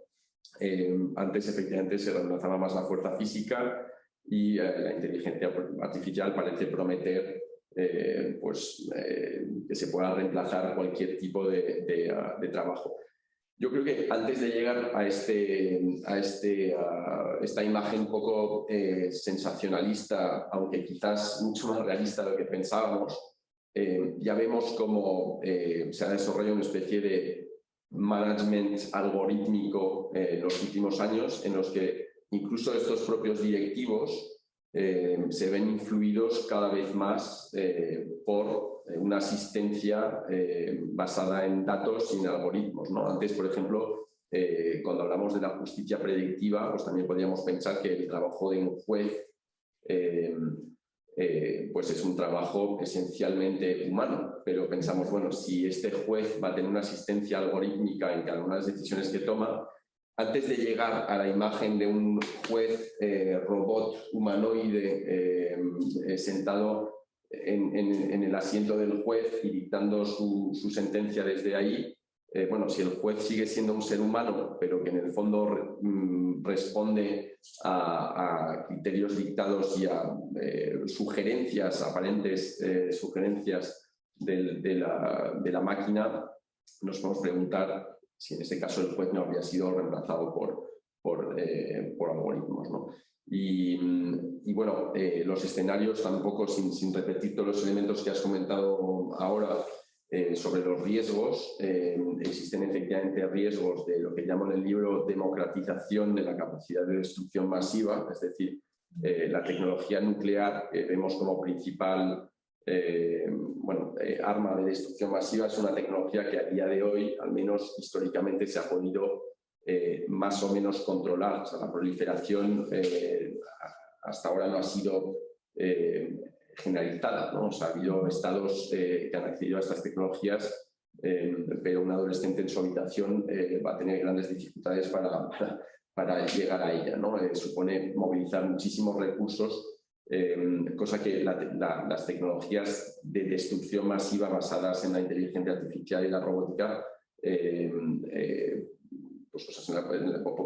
Antes efectivamente se reemplazaba más la fuerza física y la inteligencia artificial parece prometer que se pueda reemplazar cualquier tipo de trabajo. Yo creo que antes de llegar a esta imagen un poco sensacionalista, aunque quizás mucho más realista de lo que pensábamos, ya vemos cómo se ha desarrollado una especie de management algorítmico en los últimos años, en los que incluso estos propios directivos se ven influidos cada vez más por una asistencia basada en datos y en algoritmos, ¿no? Antes, por ejemplo, cuando hablamos de la justicia predictiva, pues también podríamos pensar que el trabajo de un juez pues es un trabajo esencialmente humano, pero pensamos, bueno, si este juez va a tener una asistencia algorítmica en cada una de las decisiones que toma, antes de llegar a la imagen de un juez robot humanoide sentado en el asiento del juez y dictando su sentencia desde ahí, bueno, si el juez sigue siendo un ser humano, pero que en el fondo responde a criterios dictados y a sugerencias, aparentes sugerencias de la máquina, nos podemos preguntar si en este caso el juez no habría sido reemplazado por algoritmos, ¿no? Y bueno, los escenarios tampoco, sin repetir todos los elementos que has comentado ahora sobre los riesgos, existen efectivamente riesgos de lo que llamo en el libro democratización de la capacidad de destrucción masiva, es decir, la tecnología nuclear que vemos como principal arma de destrucción masiva es una tecnología que a día de hoy, al menos históricamente, se ha podido más o menos controlar. O sea, la proliferación hasta ahora no ha sido generalizada, ¿no? O sea, ha habido estados que han accedido a estas tecnologías, pero un adolescente en su habitación va a tener grandes dificultades para llegar a ella, ¿no? Supone movilizar muchísimos recursos, cosa que las tecnologías de destrucción masiva basadas en la inteligencia artificial y la robótica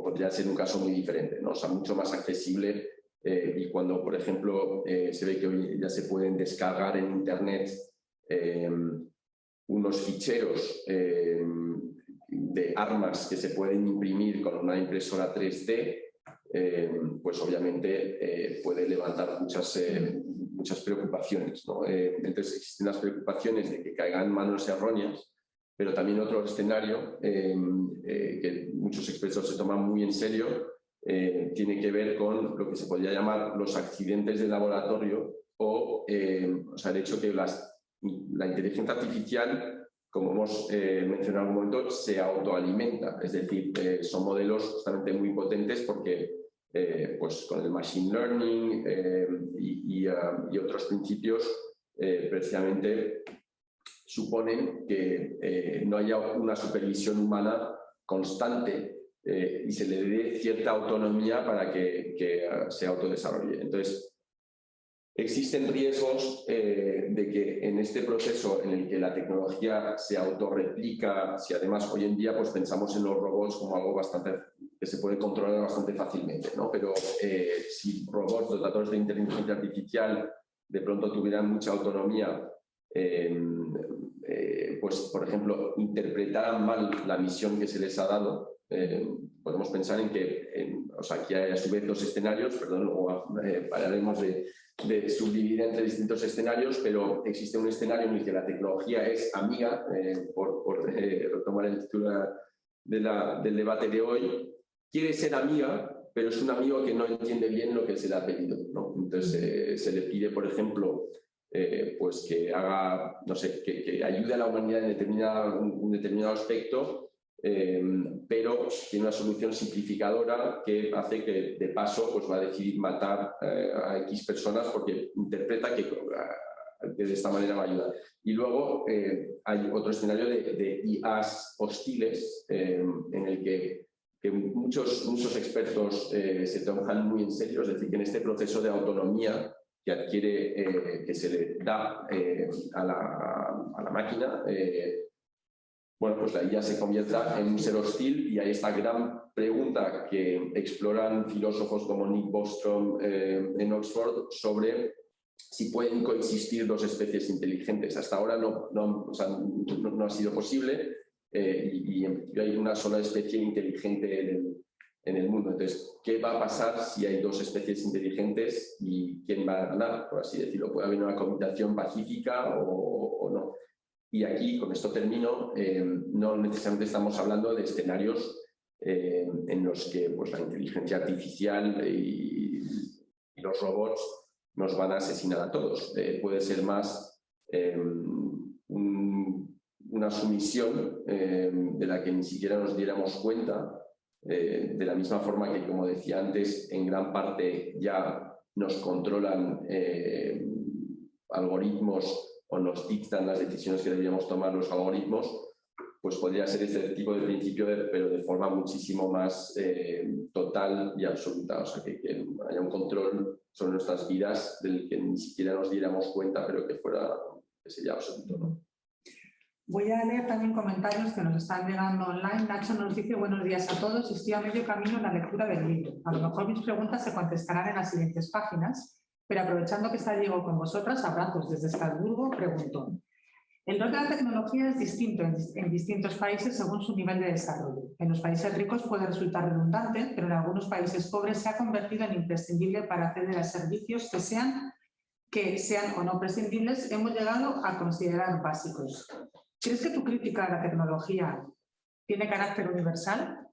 podría ser un caso muy diferente, ¿no? O sea, mucho más accesible, y cuando, por ejemplo, se ve que hoy ya se pueden descargar en Internet unos ficheros de armas que se pueden imprimir con una impresora 3D, pues obviamente puede levantar muchas preocupaciones, ¿no? Entonces existen las preocupaciones de que caigan en manos erróneas, pero también otro escenario que muchos expertos se toman muy en serio tiene que ver con lo que se podría llamar los accidentes de laboratorio o sea, el hecho que la inteligencia artificial, como hemos mencionado en un momento, se autoalimenta. Es decir, son modelos justamente muy potentes porque pues con el machine learning y otros principios precisamente suponen que no haya una supervisión humana constante y se le dé cierta autonomía para que se autodesarrolle. Entonces, existen riesgos de que en este proceso en el que la tecnología se autorreplica, si además hoy en día pues pensamos en los robots como algo que se puede controlar bastante fácilmente, ¿no? Pero si robots dotadores de inteligencia artificial de pronto tuvieran mucha autonomía, pues por ejemplo interpretaran mal la misión que se les ha dado, podemos pensar en que, o sea, aquí hay a su vez dos escenarios, perdón, luego pararemos de subdividir entre distintos escenarios, pero existe un escenario en el que la tecnología es amiga, por retomar el título del debate de hoy, quiere ser amiga, pero es un amigo que no entiende bien lo que se le ha pedido, ¿no? Entonces se le pide, por ejemplo, pues que haga, no sé, que ayude a la humanidad en un determinado aspecto, pero tiene una solución simplificadora que hace que de paso pues va a decidir matar a X personas porque interpreta que de esta manera va a ayudar. Y luego hay otro escenario de IAs hostiles en el que muchos expertos se toman muy en serio, es decir, que en este proceso de autonomía que adquiere, que se le da a la máquina, bueno, pues la IA se convierta en un ser hostil, y hay esta gran pregunta que exploran filósofos como Nick Bostrom en Oxford sobre si pueden coexistir dos especies inteligentes. Hasta ahora no ha sido posible y en principio hay una sola especie inteligente en el mundo. Entonces, ¿qué va a pasar si hay dos especies inteligentes y quién va a ganar, por así decirlo? ¿Puede haber una cohabitación pacífica o no? Y aquí, con esto termino, no necesariamente estamos hablando de escenarios en los que pues, la inteligencia artificial y los robots nos van a asesinar a todos. Puede ser más una sumisión de la que ni siquiera nos diéramos cuenta, de la misma forma que, como decía antes, en gran parte ya nos controlan algoritmos o nos dictan las decisiones que deberíamos tomar los algoritmos, pues podría ser este tipo de principio, pero de forma muchísimo más total y absoluta. O sea, que haya un control sobre nuestras vidas del que ni siquiera nos diéramos cuenta, pero que sería absoluto, ¿no? Voy a leer también comentarios que nos están llegando online. Nacho nos dice: buenos días a todos, estoy a medio camino en la lectura del libro. A lo mejor mis preguntas se contestarán en las siguientes páginas, pero aprovechando que está Diego con vosotras, abrazos desde Estrasburgo, pregunto: el rol de la tecnología es distinto en distintos países según su nivel de desarrollo. En los países ricos puede resultar redundante, pero en algunos países pobres se ha convertido en imprescindible para acceder a servicios que sean o no prescindibles, hemos llegado a considerar básicos. ¿Crees que tu crítica a la tecnología tiene carácter universal?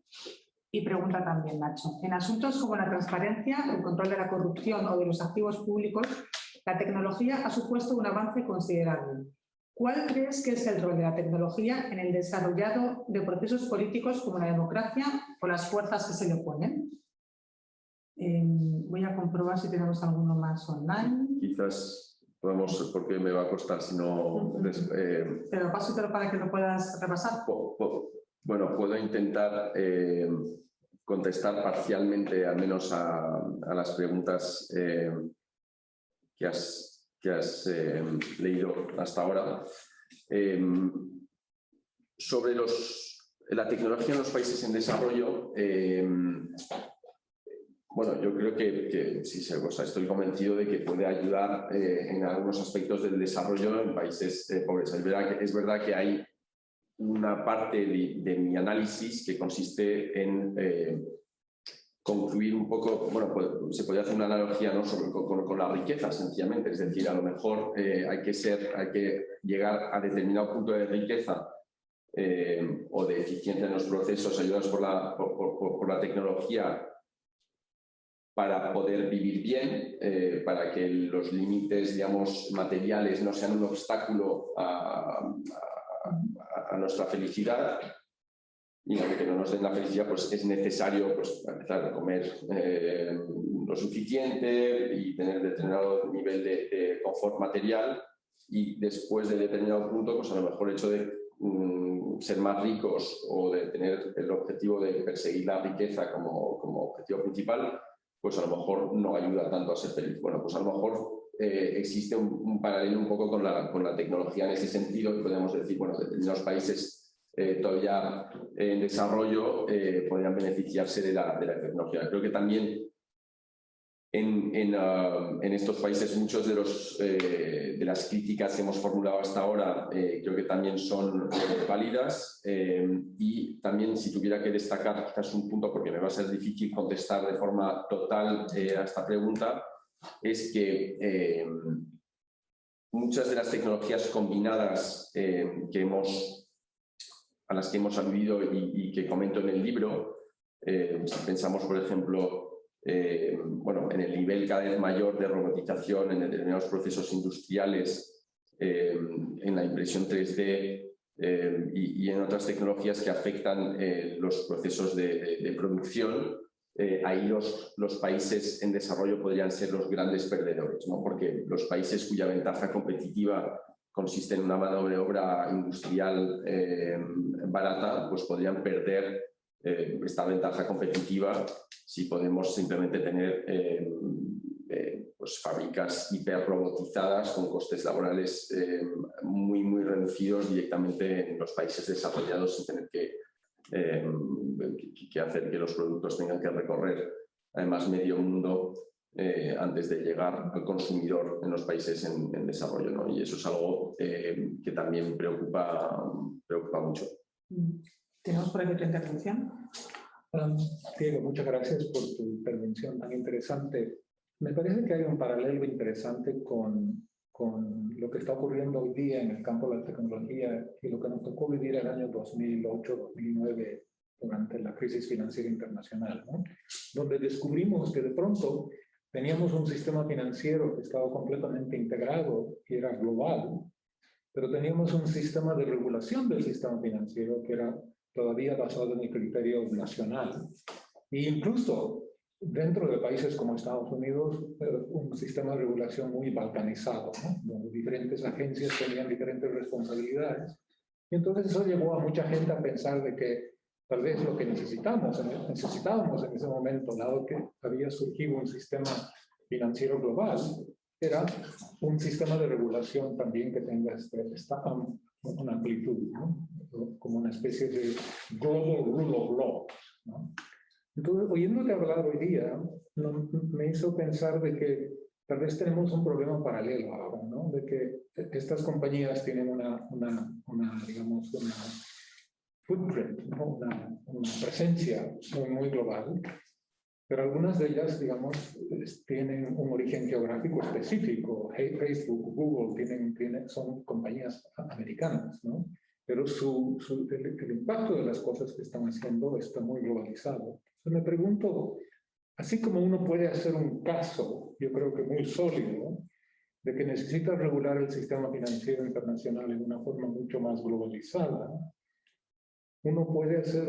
Y pregunta también Nacho: en asuntos como la transparencia, el control de la corrupción o de los activos públicos, La tecnología ha supuesto un avance considerable. ¿Cuál crees que es el rol de la tecnología en el desarrollo de procesos políticos como la democracia o las fuerzas que se le oponen? Voy a comprobar si tenemos alguno más online. Quizás podemos, porque me va a costar si no... Pero paso para que lo puedas repasar. Bueno, puedo intentar contestar parcialmente, al menos a las preguntas que has leído hasta ahora. Sobre la tecnología en los países en desarrollo, bueno, yo creo que sí, estoy convencido de que puede ayudar en algunos aspectos del desarrollo en países pobres. Es verdad que hay una parte de mi análisis que consiste en concluir un poco, bueno, se puede hacer una analogía, ¿no?, con la riqueza, sencillamente. Es decir, a lo mejor hay que llegar a determinado punto de riqueza o de eficiencia en los procesos ayudados por la tecnología para poder vivir bien, para que los límites, digamos, materiales no sean un obstáculo a nuestra felicidad, y aunque no nos den la felicidad, pues es necesario, pues, empezar a comer lo suficiente y tener determinado nivel de confort material, y después de determinado punto, pues a lo mejor el hecho de ser más ricos o de tener el objetivo de perseguir la riqueza como objetivo principal, pues a lo mejor no ayuda tanto a ser feliz. Bueno, pues a lo mejor existe un paralelo un poco con la tecnología en ese sentido, y podemos decir, bueno, determinados países todavía en desarrollo podrían beneficiarse de la tecnología. Creo que también en estos países muchos de las críticas que hemos formulado hasta ahora creo que también son válidas, y también, si tuviera que destacar quizás un punto, porque me va a ser difícil contestar de forma total a esta pregunta, es que muchas de las tecnologías combinadas a las que hemos aludido y que comento en el libro, si pensamos, por ejemplo, bueno, en el nivel cada vez mayor de robotización en determinados procesos industriales, en la impresión 3D y en otras tecnologías que afectan los procesos de producción, ahí los países en desarrollo podrían ser los grandes perdedores, ¿no? Porque los países cuya ventaja competitiva consiste en una mano de obra industrial barata, pues podrían perder esta ventaja competitiva si podemos simplemente tener pues fábricas hiperrobotizadas con costes laborales muy, muy reducidos directamente en los países desarrollados, sin tener que hacer que los productos tengan que recorrer además medio mundo antes de llegar al consumidor en los países en desarrollo, ¿no? Y eso es algo que también preocupa mucho. ¿Tenemos por aquí tu intervención? Diego, muchas gracias por tu intervención tan interesante. Me parece que hay un paralelo interesante con lo que está ocurriendo hoy día en el campo de la tecnología y lo que nos tocó vivir el año 2008-2009 durante la crisis financiera internacional, ¿no? Donde descubrimos que de pronto teníamos un sistema financiero que estaba completamente integrado y era global, pero teníamos un sistema de regulación del sistema financiero que era todavía basado en el criterio nacional. E incluso dentro de países como Estados Unidos, un sistema de regulación muy balcanizado, ¿no? Donde diferentes agencias tenían diferentes responsabilidades. Y entonces eso llevó a mucha gente a pensar de que tal vez lo que necesitábamos en ese momento, dado que había surgido un sistema financiero global, era un sistema de regulación también que tenga una amplitud, ¿no? Como una especie de global rule of law, ¿no? Entonces, oyéndote hablar hoy día, me hizo pensar de que tal vez tenemos un problema paralelo ahora, ¿no? De que estas compañías tienen digamos, una footprint, ¿no? una presencia muy, muy global, pero algunas de ellas, digamos, tienen un origen geográfico específico. Facebook, Google son compañías americanas, ¿no? Pero el impacto de las cosas que están haciendo está muy globalizado. Entonces me pregunto, así como uno puede hacer un caso, yo creo que muy sólido, de que necesita regular el sistema financiero internacional en una forma mucho más globalizada, uno puede hacer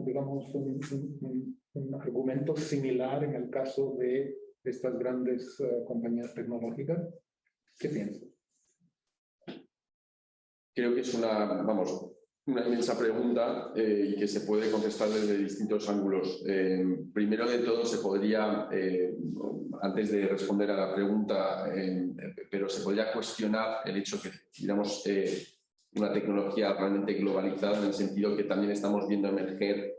digamos, un argumento similar en el caso de estas grandes compañías tecnológicas. ¿Qué piensas? Creo que es una inmensa pregunta y que se puede contestar desde distintos ángulos. Primero de todo, se podría, antes de responder a la pregunta, pero se podría cuestionar el hecho que tuviéramos una tecnología realmente globalizada, en el sentido que también estamos viendo emerger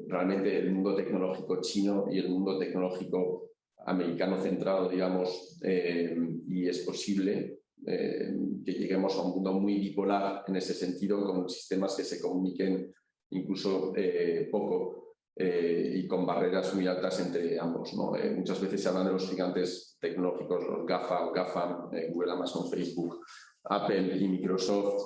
realmente el mundo tecnológico chino y el mundo tecnológico americano centrado, digamos, y es posible que lleguemos a un mundo muy bipolar en ese sentido, con sistemas que se comuniquen incluso poco y con barreras muy altas entre ambos, ¿no? Muchas veces se hablan de los gigantes tecnológicos, los GAFA o GAFAM, Google, Amazon, Facebook, Apple y Microsoft,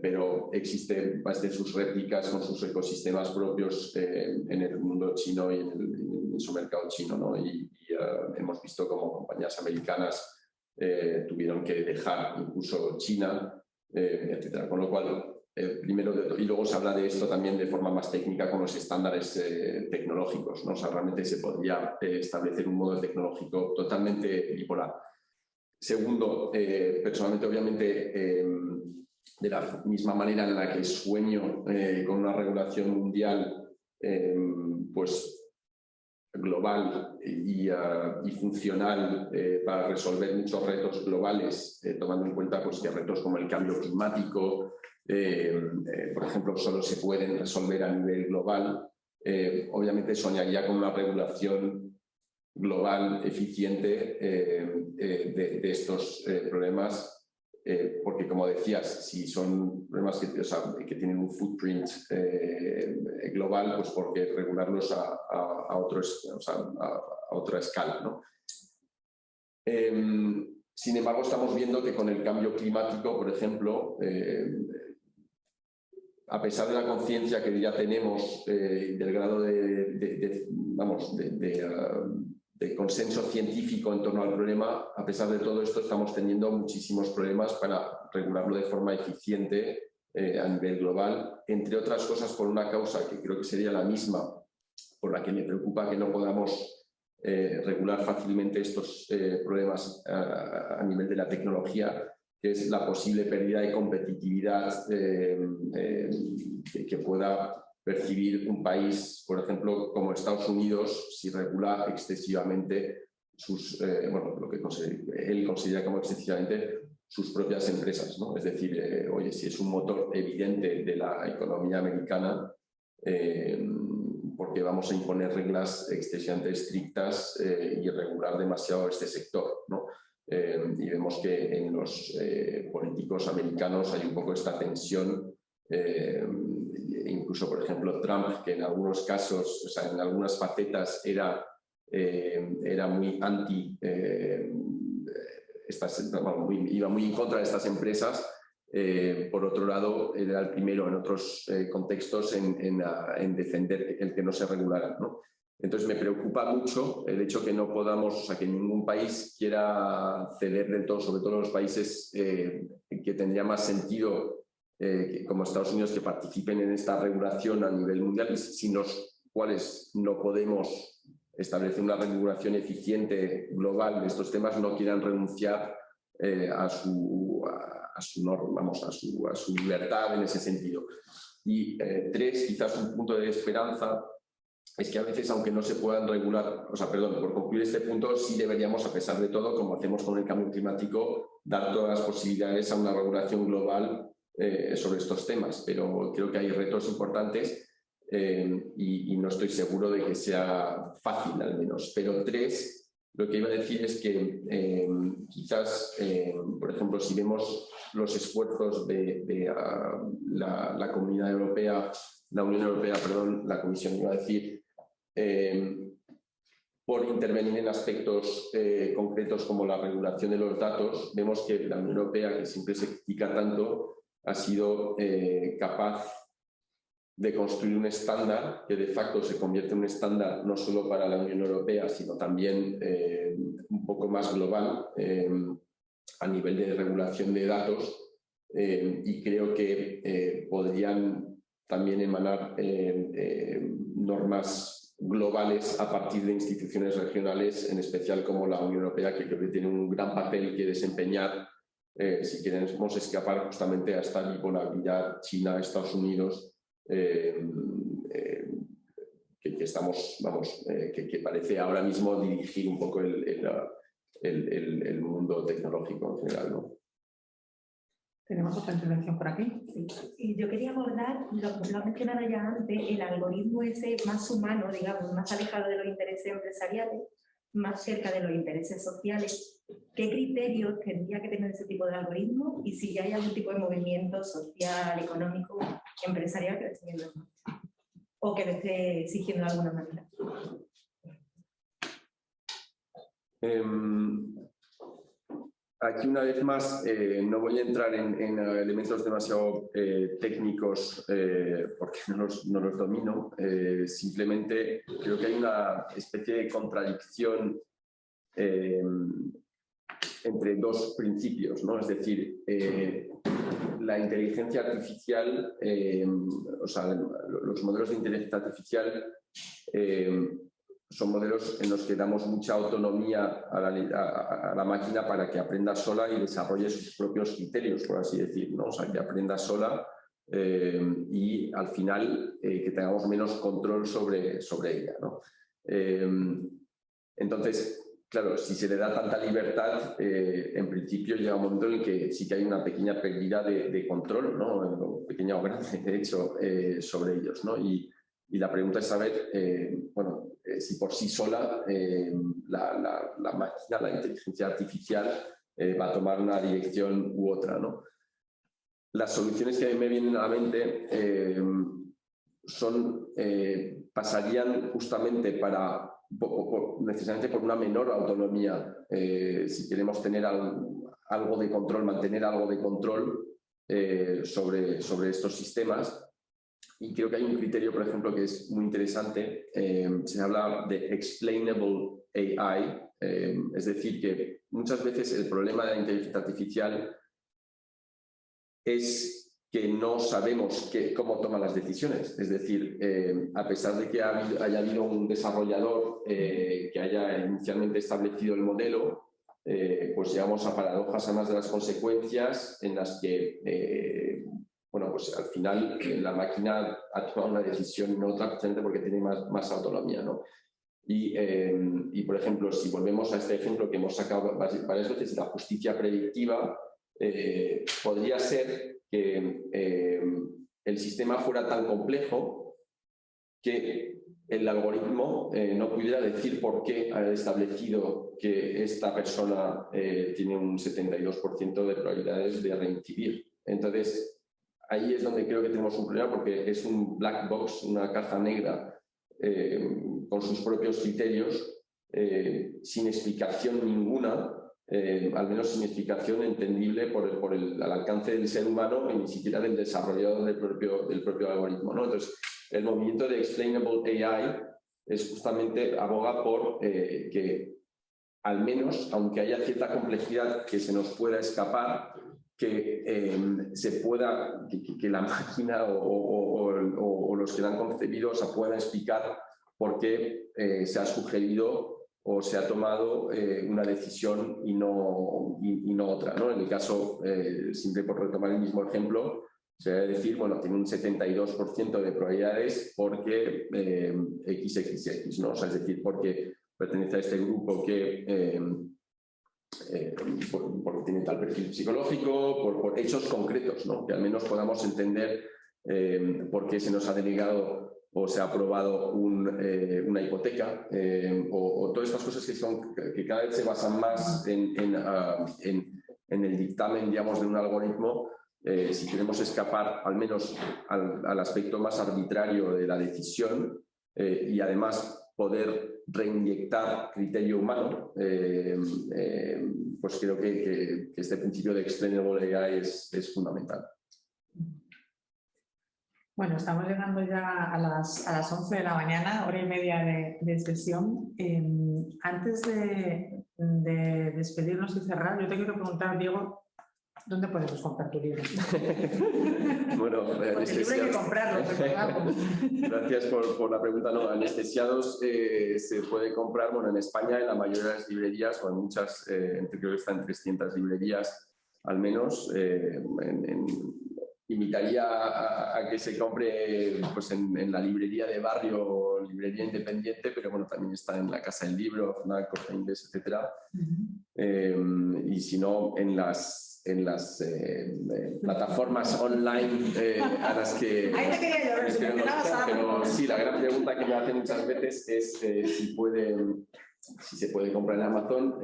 pero existen de sus réplicas con sus ecosistemas propios en el mundo chino y en su mercado chino, ¿no? Y hemos visto como compañías americanas tuvieron que dejar incluso China, etcétera. Con lo cual, primero, y luego se habla de esto también de forma más técnica con los estándares tecnológicos, ¿no? O sea, realmente se podría establecer un modelo tecnológico totalmente bipolar. Segundo, personalmente, obviamente, de la misma manera en la que sueño con una regulación mundial, pues global y funcional para resolver muchos retos globales, tomando en cuenta pues, que retos como el cambio climático, por ejemplo, solo se pueden resolver a nivel global. Obviamente soñaría con una regulación global eficiente de estos problemas, porque, como decías, si son problemas que tienen un footprint global, pues porque regularlos a otra escala, ¿no? Sin embargo, estamos viendo que con el cambio climático, por ejemplo, a pesar de la conciencia que ya tenemos del grado de consenso científico en torno al problema, a pesar de todo esto estamos teniendo muchísimos problemas para regularlo de forma eficiente a nivel global, entre otras cosas por una causa que creo que sería la misma, por la que me preocupa que no podamos regular fácilmente estos problemas a nivel de la tecnología, que es la posible pérdida de competitividad que pueda percibir un país, por ejemplo, como Estados Unidos, si regula excesivamente lo que él considera como excesivamente sus propias empresas, ¿no? Es decir, oye, si es un motor evidente de la economía americana, porque vamos a imponer reglas excesivamente estrictas y regular demasiado este sector, ¿no? Y vemos que en los políticos americanos hay un poco esta tensión. Incluso, por ejemplo, Trump, que en algunos casos, o sea, en algunas facetas era muy anti, iba muy en contra de estas empresas. Por otro lado, era el primero en otros contextos en defender el que no se regularan, ¿no? Entonces me preocupa mucho el hecho que no podamos, o sea, que ningún país quiera ceder del todo, sobre todo los países que tendría más sentido como Estados Unidos, que participen en esta regulación a nivel mundial, sin los cuales no podemos establecer una regulación eficiente global de estos temas, no quieran renunciar a su libertad en ese sentido. Y tres, quizás un punto de esperanza, es que a veces, aunque no se puedan regular, por concluir este punto, sí deberíamos, a pesar de todo, como hacemos con el cambio climático, dar todas las posibilidades a una regulación global sobre estos temas, pero creo que hay retos importantes y no estoy seguro de que sea fácil, al menos. Pero tres, lo que iba a decir es que quizás, por ejemplo, si vemos los esfuerzos de la Comunidad Europea, la Unión Europea, perdón, la Comisión iba a decir, por intervenir en aspectos concretos como la regulación de los datos, vemos que la Unión Europea, que siempre se critica tanto, ha sido capaz de construir un estándar que de facto se convierte en un estándar no solo para la Unión Europea, sino también un poco más global a nivel de regulación de datos, y creo que podrían también emanar normas globales a partir de instituciones regionales, en especial como la Unión Europea, que creo que tiene un gran papel que desempeñar si queremos escapar justamente a esta bipolaridad China-Estados Unidos, que estamos, vamos, que parece ahora mismo dirigir un poco el mundo tecnológico en general, ¿no? Tenemos otra intervención por aquí. Sí. Y yo quería abordar lo que ha mencionado ya antes, el algoritmo ese más humano, digamos, más alejado de los intereses empresariales, más cerca de los intereses sociales. ¿Qué criterios tendría que tener ese tipo de algoritmo? Y si ya hay algún tipo de movimiento social, económico, empresarial que lo esté viendo en marcha, o que lo esté exigiendo de alguna manera. Aquí una vez más no voy a entrar en elementos demasiado técnicos porque no los domino. Simplemente creo que hay una especie de contradicción entre dos principios, ¿no? Es decir, la inteligencia artificial, o sea, los modelos de inteligencia artificial son modelos en los que damos mucha autonomía a la máquina para que aprenda sola y desarrolle sus propios criterios, por así decir, ¿no? O sea, que aprenda sola y al final que tengamos menos control sobre ella, ¿no? Entonces, claro, si se le da tanta libertad, en principio llega un momento en el que sí que hay una pequeña pérdida de control, ¿no? Pequeña o grande, de hecho, sobre ellos, ¿no? Y la pregunta es saber, bueno, si por sí sola la máquina, la inteligencia artificial, va a tomar una dirección u otra, ¿no? Las soluciones que me vienen a la mente pasarían justamente necesariamente por una menor autonomía, si queremos tener algo de control, mantener algo de control sobre estos sistemas. Y creo que hay un criterio, por ejemplo, que es muy interesante. Se habla de explainable AI, es decir, que muchas veces el problema de la inteligencia artificial es que no sabemos cómo toma las decisiones. Es decir, a pesar de que haya habido un desarrollador que haya inicialmente establecido el modelo, pues llegamos a paradojas además de las consecuencias en las que bueno, pues al final la máquina ha tomado una decisión y no otra, precisamente porque tiene más autonomía, ¿no? Y, por ejemplo, si volvemos a este ejemplo que hemos sacado varias veces, la justicia predictiva, podría ser que el sistema fuera tan complejo que el algoritmo no pudiera decir por qué ha establecido que esta persona tiene un 72% de probabilidades de reincidir. Entonces, ahí es donde creo que tenemos un problema, porque es un black box, una caja negra con sus propios criterios, sin explicación ninguna, al menos sin explicación entendible al alcance del ser humano y ni siquiera del desarrollador del propio algoritmo, ¿no? Entonces, el movimiento de Explainable AI es justamente aboga por que al menos, aunque haya cierta complejidad que se nos pueda escapar, que la máquina o los que la han concebido puedan explicar por qué se ha sugerido o se ha tomado una decisión y no otra, ¿no? En el caso, siempre por retomar el mismo ejemplo, se debe decir, bueno, tiene un 72% de probabilidades porque XXX, ¿no? O sea, es decir, porque pertenece a este grupo que porque tiene tal perfil psicológico, por hechos concretos, ¿no? Que al menos podamos entender por qué se nos ha denegado o se ha aprobado una hipoteca, o todas estas cosas que cada vez se basan más en el dictamen, digamos, de un algoritmo. Si queremos escapar al menos al aspecto más arbitrario de la decisión y además poder reinyectar criterio humano, pues creo que este principio de explainable AI es fundamental. Bueno, estamos llegando ya a las 11 de la mañana, hora y media de sesión. Antes de despedirnos y cerrar, yo te quiero preguntar, Diego, ¿dónde podemos comprar tu libro? Bueno, Porque el libro hay que comprarlo, recordamos. Gracias por la pregunta. No, Anestesiados se puede comprar, bueno, en España en la mayoría de las librerías, o en muchas, creo que están 300 librerías al menos. Invitaría a que se compre pues, en la librería de barrio o librería independiente, pero bueno, también está en la Casa del Libro, Fnac, Corte Inglés, etc. Y si no, en las plataformas online a las que... Ahí te quería yo, si mencionabas algo. Sí, la gran pregunta que me hacen muchas veces es si se puede comprar en Amazon.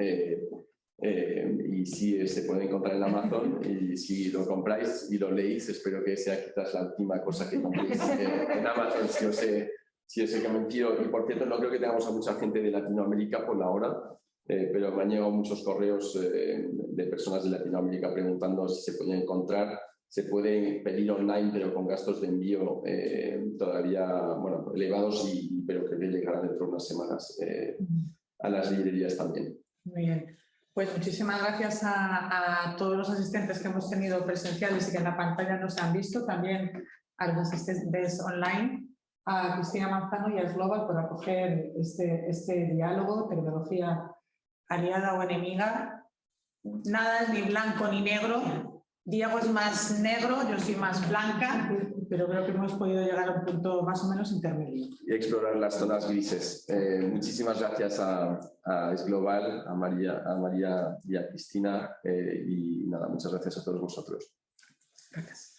Y si se puede encontrar en Amazon, y si lo compráis y lo leéis, espero que sea quizás la última cosa que compréis en Amazon, si os he convencido. Y por cierto, no creo que tengamos a mucha gente de Latinoamérica por la hora, pero me han llegado muchos correos de personas de Latinoamérica preguntando si se pueden encontrar. Se pueden pedir online, pero con gastos de envío todavía bueno, elevados, pero creo que llegarán dentro de unas semanas a las librerías también. Muy bien. Pues muchísimas gracias a todos los asistentes que hemos tenido presenciales y que en la pantalla nos han visto, también a los asistentes online, a Cristina Manzano y a Global por acoger este diálogo, tecnología aliada o enemiga. Nada es ni blanco ni negro. Diego es más negro, yo soy más blanca, pero creo que hemos podido llegar a un punto más o menos intermedio. Y explorar las zonas grises. Muchísimas gracias a Global, a María y a Cristina, y nada, muchas gracias a todos vosotros. Gracias.